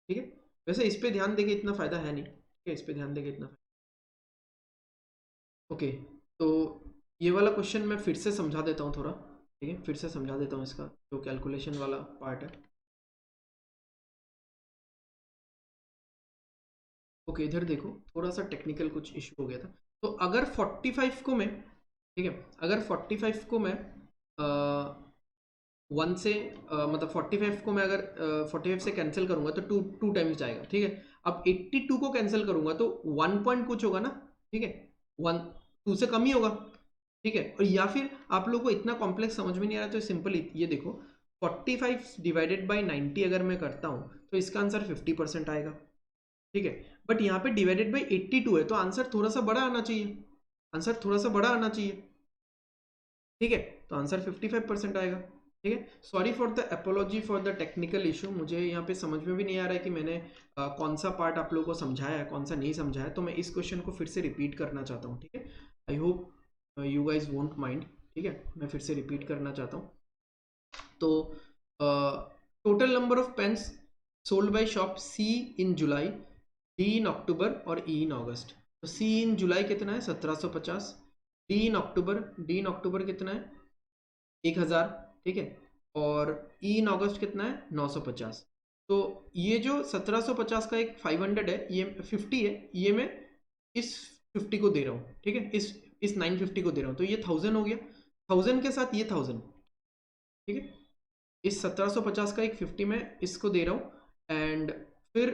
[SPEAKER 1] ठीक है। वैसे इस पे ध्यान देके इतना फायदा है नहीं, ठीक है, इस पे ध्यान देके इतना। ओके, तो ये वाला क्वेश्चन मैं फिर से समझा देता हूँ थोड़ा, ठीक है, फिर से समझा देता हूँ इसका जो कैलकुलेशन वाला पार्ट है। ओके, इधर देखो, थोड़ा सा टेक्निकल कुछ इशू हो गया था। तो अगर 45 को मैं, ठीक है, अगर 45 को मैं 1 से मतलब 45 को मैं अगर 45 से कैंसिल करूंगा तो टू टाइम्स जाएगा, ठीक है। अब 82 को कैंसिल करूंगा तो 1 पॉइंट कुछ होगा ना, ठीक है, 1 2 से कम ही होगा, ठीक है। और या फिर आप लोगों को इतना कॉम्प्लेक्स समझ में नहीं आ रहा तो सिंपल ये देखो 45 डिवाइडेड बाई 90 अगर मैं करता हूँ तो इसका आंसर 50% आएगा, ठीक है। बट यहाँ पे डिवाइडेड बाई 82 है तो आंसर थोड़ा सा बड़ा आना चाहिए, आंसर थोड़ा सा बड़ा आना चाहिए, ठीक है। तो आंसर 55% आएगा, ठीक है। Sorry for the apiology for the technical issue, मुझे यहाँ पे समझ में भी नहीं आ रहा है कि मैंने कौन सा पार्ट आप लोगों को समझाया है कौन सा नहीं समझाया, तो मैं इस क्वेश्चन को फिर से रिपीट करना चाहता हूँ, ठीक है। I hope you guys won't mind, ठीक है, मैं फिर से रिपीट करना चाहता हूँ। तो total number of pens sold by shop C in July, D in October और ई इन अगस्त। तो सी इन जुलाई कितना है 1750, डी इन अक्टूबर कितना है 1000, ठीक है, और ई इन अगस्त कितना है 950। तो ये जो 1750 का एक 500 है, ये 50 है, ये मैं इस 50 को दे रहा हूँ, ठीक है, इस 950 को दे रहा हूँ, तो ये 1000 हो गया, 1000 के साथ ये 1000, ठीक है। इस 1750 का एक 50 में इसको दे रहा हूँ एंड फिर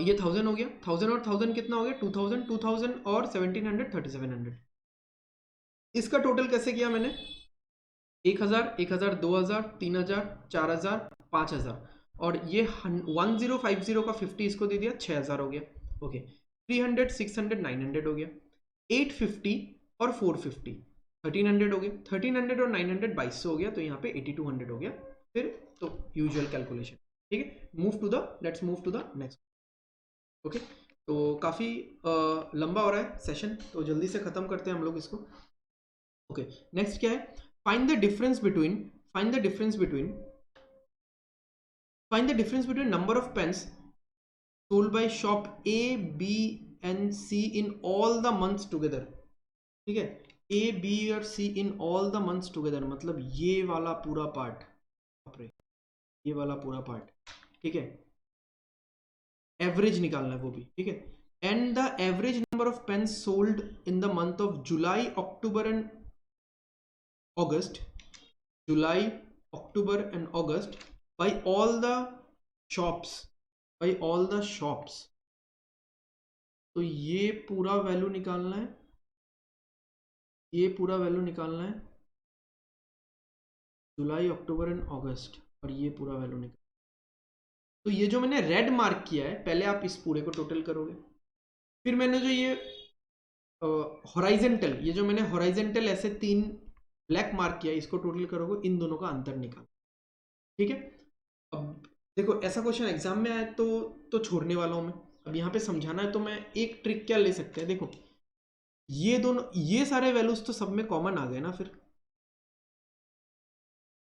[SPEAKER 1] ये 1000 हो गया, 1000 और 1000 कितना हो गया 2000, 2000 और 1700 3700। इसका टोटल कैसे किया मैंने 1000 1000 2000 3000 4000 5000 और ये 1050 का 50 इसको दे दिया 6000 हो गया, ओके। 300 600 900 हो गया, 850 और 450 1300 हो गया, 1300 और 900 2200 हो गया, तो यहाँ पे 8200 हो गया फिर, तो यूजुअल कैलकुलेशन, ठीक है। Let's move to the next, okay. तो काफ़ी लंबा हो रहा है सेशन, तो जल्दी से ख़त्म करते हैं हम लोग इसको, ओके। नेक्स्ट क्या है, find the difference between find the difference between find the difference between number of pens sold by shop A B and C in all the months together, ठीक है। ए बी और C in all the months together मतलब ये वाला पूरा part, ये वाला पूरा पार्ट, ठीक है। एवरेज निकालना है वो भी, ठीक है। And the average number of pen sold in the month of July October and August, July October and August by all the shops, by all the shops. तो ये पूरा वैल्यू निकालना है, ये पूरा वैल्यू निकालना है जुलाई अक्टूबर एंड अगस्त, और ये पूरा वैल्यू निकाल। तो ये जो मैंने रेड मार्क किया है पहले आप इस पूरे को टोटल करोगे, फिर मैंने जो ये हॉराइजेंटल, ये जो मैंने हॉराइजेंटल ऐसे 3 ब्लैक मार्क किया इसको टोटल करोगे, इन दोनों का अंतर निकाल, ठीक है। अब देखो ऐसा क्वेश्चन एग्जाम में आए तो छोड़ने वाला हूं मैं, अब यहाँ पे समझाना है तो मैं एक ट्रिक क्या ले सकते हैं, देखो ये दोनों ये सारे वैल्यूज तो सब में कॉमन आ गए ना, फिर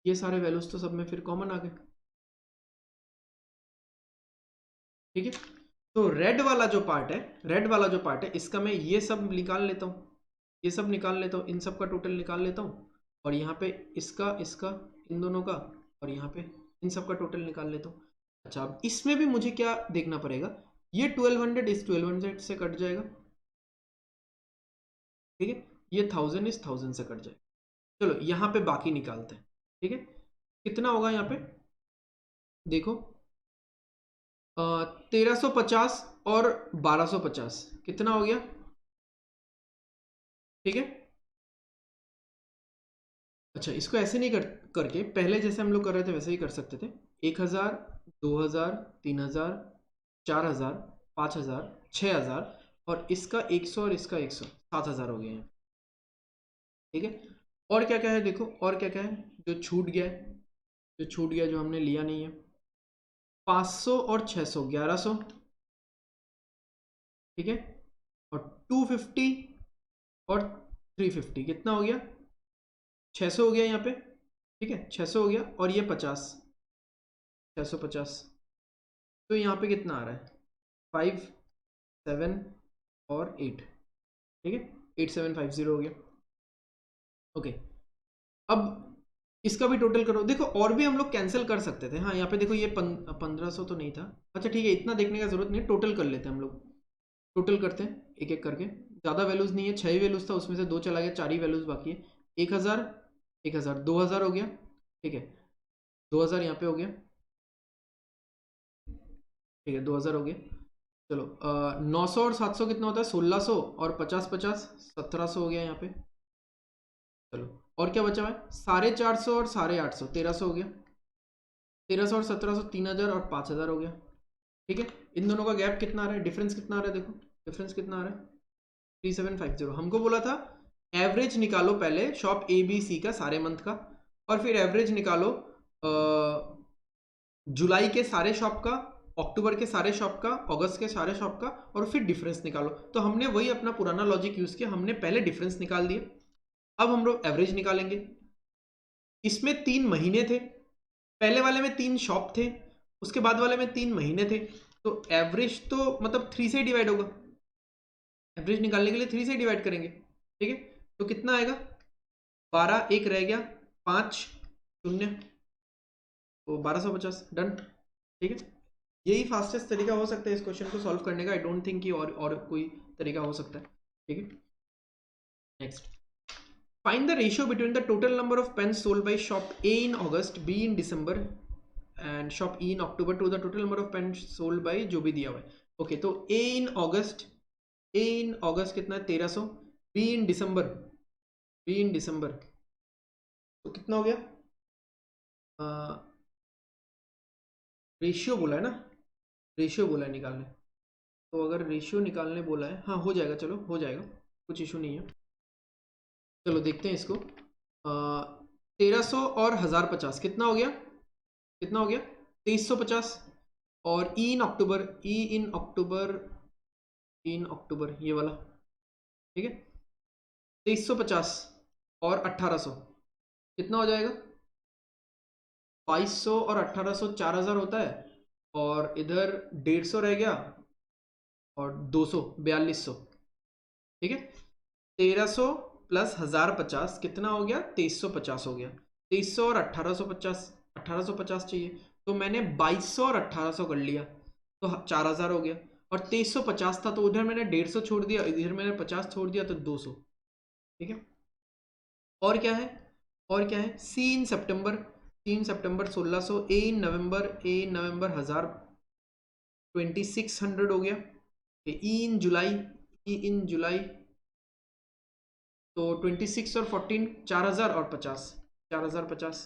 [SPEAKER 1] ये सारे वैल्यूज तो सब में फिर कॉमन आ गए, ठीक है। तो रेड वाला जो पार्ट है, रेड वाला जो पार्ट है इसका मैं ये सब निकाल लेता हूँ, ये सब निकाल लेता हूँ, इन सब का टोटल निकाल लेता हूँ, और यहाँ पे इसका इसका इन दोनों का, और यहाँ पे इन सब का टोटल निकाल लेता हूँ। अच्छा अब इसमें भी मुझे क्या देखना पड़ेगा, ये 1200 इस 1200 से कट जाएगा, ठीक है, ये 1000 इस 1000 से कट जाएगा। चलो यहाँ पे बाकी निकालते हैं, ठीक है। कितना होगा यहाँ पे देखो 1350 और 1250 कितना हो गया, ठीक है। अच्छा इसको ऐसे नहीं करके पहले जैसे हम लोग कर रहे थे वैसे ही कर सकते थे, 1000 2000 3000 4000 5000 6000 और इसका 100 और इसका 100 7000 हो गए हैं, ठीक है। और क्या क्या है देखो, और क्या क्या है जो छूट गया है, जो छूट गया जो हमने लिया नहीं है, 500 और 600 1100, ठीक है, और 250 और 350 कितना हो गया 600 हो गया यहाँ पे, ठीक है 600 हो गया, और ये 50 650, तो यहाँ पे कितना आ रहा है 5 7 और 8, ठीक है 8750 हो गया, ओके। अब इसका भी टोटल करो, देखो और भी हम लोग कैंसिल कर सकते थे, हाँ यहाँ पे देखो ये 1500 तो नहीं था, अच्छा ठीक है इतना देखने का जरूरत नहीं, टोटल कर लेते हैं हम लोग, टोटल करते हैं एक एक करके, ज़्यादा वैल्यूज़ नहीं है, 6 ही वैल्यूज़ था उसमें से 2 चला गया, 4 ही वैल्यूज़ बाकी है, 1000 1000 2000 हो गया, ठीक है, 2000 यहाँ पे हो गया, ठीक है 2000 हो गया। चलो 900 और 700 कितना होता है, 1600 और 50 1700 हो गया यहाँ पे। चलो और क्या बचा हुआ है, 450 और 850 1300 हो गया, 1300 और 1700 3000 और 5000 हो गया। ठीक है, इन दोनों का गैप कितना आ रहा है, डिफरेंस कितना आ रहा है, देखो डिफरेंस कितना आ रहा है 3750। हमको बोला था एवरेज निकालो पहले शॉप ए बी सी का सारे मंथ का, और फिर एवरेज निकालो जुलाई के सारे शॉप का, अक्टूबर के सारे शॉप का, अगस्त के सारे शॉप का, और फिर डिफरेंस निकालो। तो हमने वही अपना पुराना लॉजिक यूज किया, हमने पहले डिफरेंस निकाल दिए, अब हम लोग एवरेज निकालेंगे। इसमें 3 महीने थे, पहले वाले में 3 शॉप थे, उसके बाद वाले में 3 महीने थे, तो एवरेज तो मतलब 3 से डिवाइड होगा, एवरेज निकालने के लिए 3 से डिवाइड करेंगे। ठीक है, तो कितना आएगा 12, एक रह गया 5 0, तो 1250 डन। ठीक है, यही फास्टेस्ट तरीका हो सकता है इस क्वेश्चन को सॉल्व करने का, आई डोंट थिंक कि और कोई तरीका हो सकता है। ठीक है, next, find the ratio between the total number of pens sold by shop A in August, B in December and shop E in October to the total number of pens sold by जो भी दिया हुआ है। Okay, तो ए in अगस्त कितना है 1300, B in दिसंबर तो कितना हो गया, रेशियो बोला है ना, रेशियो बोला है निकालने, तो अगर रेशियो निकालने बोला है, हाँ हो जाएगा, चलो हो जाएगा, कुछ इशू नहीं है। चलो देखते हैं इसको, 1300 और 1050 कितना हो गया, कितना हो गया 2350, और ई इन अक्टूबर, इन अक्टूबर ये वाला, ठीक है 2350 और 1800 कितना हो जाएगा 2200 और 1800 4000 होता है, और इधर 150 रह गया और 200 4200। ठीक है, 1300 प्लस 1050 कितना हो गया 2350 हो गया, 2300 और 1850 चाहिए, तो मैंने 2200 और 1800 कर लिया, तो 4000 हो गया, और 2350 था तो उधर मैंने 150 छोड़ दिया, इधर मैंने 50 छोड़ दिया, तो 200। ठीक है, और क्या है, और क्या है, सी इन सितंबर 1600, ए इन नवंबर 1000 2600 हो गया, ई इन जुलाई तो 26 और 14 4000 और 50 4050।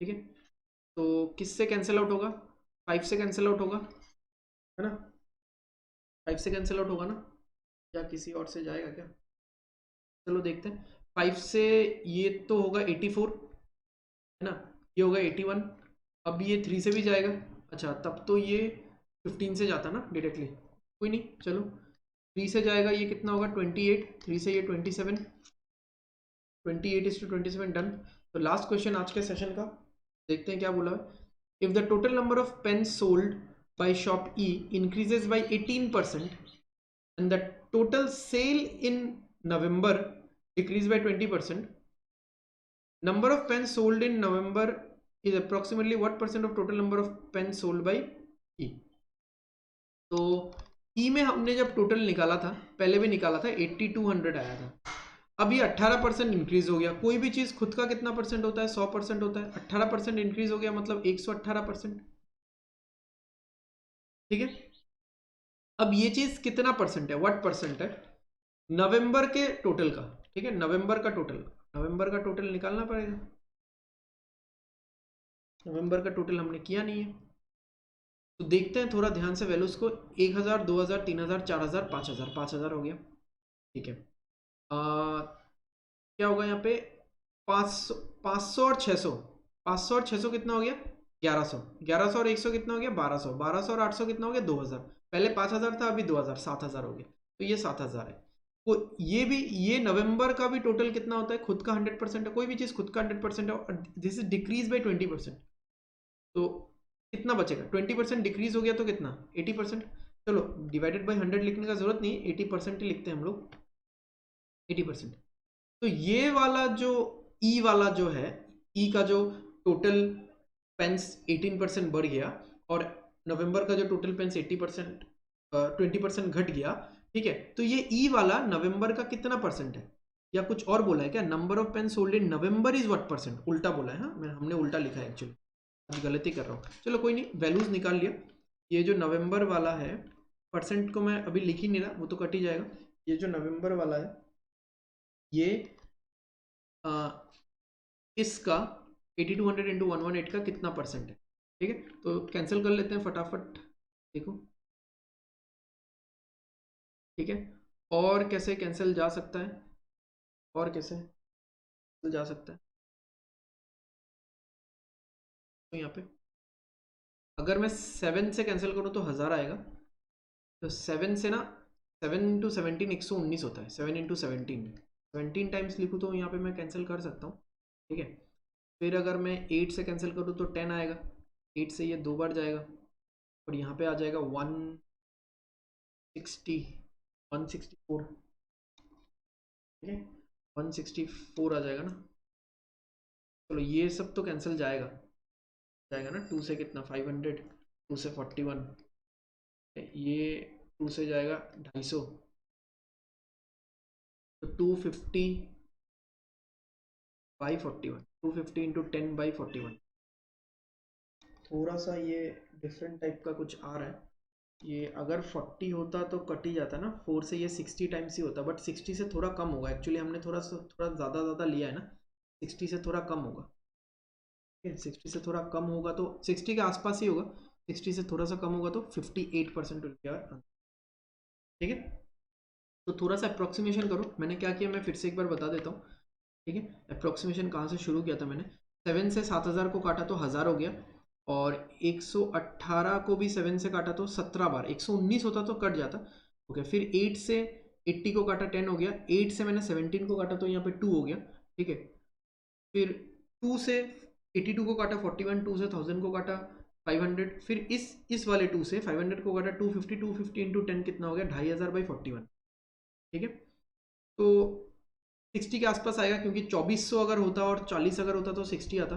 [SPEAKER 1] ठीक है, तो किससे कैंसिल आउट होगा, 5 से कैंसिल आउट होगा, है ना, 5 से कैंसिल आउट होगा ना, या किसी और से जाएगा क्या, चलो देखते हैं। 5 से ये तो होगा 84, है ना, ये होगा 81, अब ये 3 से भी जाएगा, अच्छा तब तो ये 15 से जाता ना डायरेक्टली, कोई नहीं, चलो 3 से जाएगा, ये कितना होगा 28, 3 से ये 27, 28:27 डन। तो लास्ट क्वेश्चन आज के सेशन का, देखते हैं क्या बोला है, if the total number of pen sold by shop E increases by 18% and the total sale in November decreased by 20%, number of pens sold in November is approximately what percent of total number of pens sold by E। तो E में हमने जब total निकाला था, पहले भी निकाला था 8200 आया था, अब ये 18% इंक्रीज हो गया, कोई भी चीज खुद का कितना परसेंट होता है 100% होता है, 18% इंक्रीज हो गया मतलब 118%। ठीक है, अब ये चीज कितना परसेंट है, व्हाट परसेंट है नवंबर के टोटल का, ठीक है नवंबर का टोटल निकालना पड़ेगा, नवंबर का टोटल हमने किया नहीं है, तो देखते हैं थोड़ा ध्यान से वैल्यूज को, 1000 2000 3000 4000 5000 5000 हो गया। ठीक है, क्या होगा यहाँ पे 500 500 और 600, 500 और 600 कितना हो गया 1100, 1100 और 100 कितना हो गया 1200, 1200 और 800 कितना हो गया 2000, पहले 5000 था अभी 2000 7000 हो गया, तो ये 7000 है। तो ये भी, ये नवंबर का भी टोटल कितना होता है, खुद का 100% है, कोई भी चीज खुद का 100% है, दिस इज डिक्रीज बाई 20%, तो कितना बचेगा 20% डिक्रीज हो गया तो कितना 80%। चलो डिवाइडेड बाई 100 लिखने का जरूरत नहीं, 80% ही लिखते हैं हम लोग, 80%। तो ये वाला जो ई वाला जो है, ई का जो टोटल पेंस 18% बढ़ गया, और नवंबर का जो टोटल पेंस 80% 20% घट गया, ठीक है, तो ये ई वाला नवंबर का कितना परसेंट है, या कुछ और बोला है क्या? Number of pen sold in November is what percent, उल्टा बोला है। हाँ, हमने उल्टा लिखा है एक्चुअली, आज गलती कर रहा हूँ। चलो कोई नहीं, वैल्यूज निकाल लिया। ये जो नवंबर वाला है, परसेंट को मैं अभी लिख ही नहीं रहा, वो तो कट ही जाएगा। ये जो नवंबर वाला है, ये इसका 8200 इंटू 118 का कितना परसेंट है? ठीक है, तो कैंसिल कर लेते हैं फटाफट, देखो। ठीक है, और कैसे कैंसिल जा सकता है, और कैसे जा सकता है? तो यहाँ पे अगर मैं 7 से कैंसिल करूँ तो 1000 आएगा। तो 7 से ना, 7 इंटू 17 119 होता है। 7 इंटू 17 टाइम्स लिखूँ तो यहाँ पे मैं कैंसिल कर सकता हूँ। ठीक है, फिर अगर मैं 8 से कैंसिल करूँ तो 10 आएगा। 8 से ये 2 बार जाएगा, और यहाँ पे आ जाएगा 160, 164। ठीक है, 164 आ जाएगा ना। चलो ये सब तो कैंसिल जाएगा, जाएगा ना। 2 से कितना, 500, 2 से 41, ये 2 से जाएगा 250, तो 250 बाई 41, 250 इंटू 10 बाई 41। थोड़ा सा ये डिफरेंट टाइप का कुछ आ रहा है। ये अगर 40 होता तो कट ही जाता ना, 4 से ये 60 टाइम्स ही होता, बट 60 से थोड़ा कम होगा। एक्चुअली हमने थोड़ा ज़्यादा लिया है ना, 60 से थोड़ा कम होगा। ठीक है, 60 से थोड़ा कम होगा तो 60 के आसपास ही होगा। 60 से थोड़ा सा कम होगा तो 58% विल बी आवर। ठीक है, तो थोड़ा सा अप्रोक्सीमेशन करो। मैंने क्या किया, मैं फिर से एक बार बता देता हूँ। ठीक है, अप्रोक्सीमेशन कहाँ से शुरू किया था मैंने? 7 से 7000 को काटा तो 1000 हो गया, और 118 को भी 7 से काटा तो 17 बार, 119 होता तो कट जाता। ओके, फिर 8 से 80 को काटा 10 हो गया। 8 से मैंने 17 को काटा तो यहाँ पे 2 हो गया। ठीक है, फिर 2 से 82 को काटा 41, 2 से 1000 को काटा 500, फिर इस वाले 2 से 500 को काटा 250, 250 इंटू 10 कितना हो गया, 2500 बाई 41। ठीक है, तो 60 के आसपास आएगा, क्योंकि 2400 अगर होता और 40 अगर होता तो 60 आता।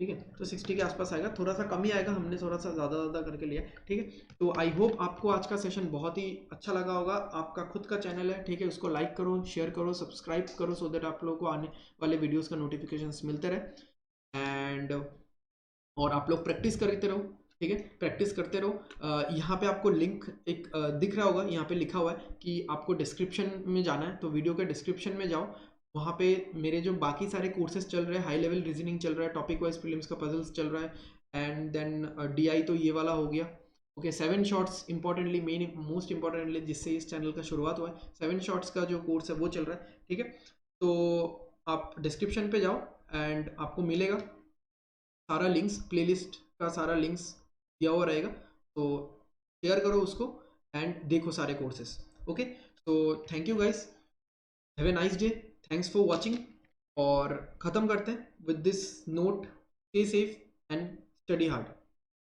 [SPEAKER 1] ठीक है, तो 60 के आसपास आएगा, थोड़ा सा कम ही आएगा, हमने थोड़ा सा ज़्यादा करके लिया। ठीक है, तो आई होप आपको आज का सेशन बहुत ही अच्छा लगा होगा। आपका खुद का चैनल है, ठीक है, उसको लाइक करो, शेयर करो, सब्सक्राइब करो, सो दैट आप लोगों को आने वाले वीडियोज़ का नोटिफिकेशन मिलते रहे। एंड और आप लोग प्रैक्टिस करते रहो। ठीक है, प्रैक्टिस करते रहो। यहाँ पे आपको लिंक एक दिख रहा होगा, यहाँ पे लिखा हुआ है कि आपको डिस्क्रिप्शन में जाना है, तो वीडियो के डिस्क्रिप्शन में जाओ। वहाँ पे मेरे जो बाकी सारे कोर्सेज चल रहे हैं, हाई लेवल रीजनिंग चल रहा है, टॉपिक वाइज प्रीलिम्स का पजल्स चल रहा है, एंड देन DI तो ये वाला हो गया। Okay, 7 shorts importantly, main most importantly जिससे इस चैनल का शुरुआत हुआ है, 7 शॉर्ट्स का जो कोर्स है वो चल रहा है। ठीक है, तो आप डिस्क्रिप्शन पे जाओ एंड आपको मिलेगा सारा लिंक्स, प्लेलिस्ट का सारा लिंक्स दिया हुआ रहेगा, तो शेयर करो उसको एंड देखो सारे कोर्सेस। ओके, तो thank you guys, have a nice day, thanks for watching. और ख़त्म करते हैं with this note, stay safe and study hard.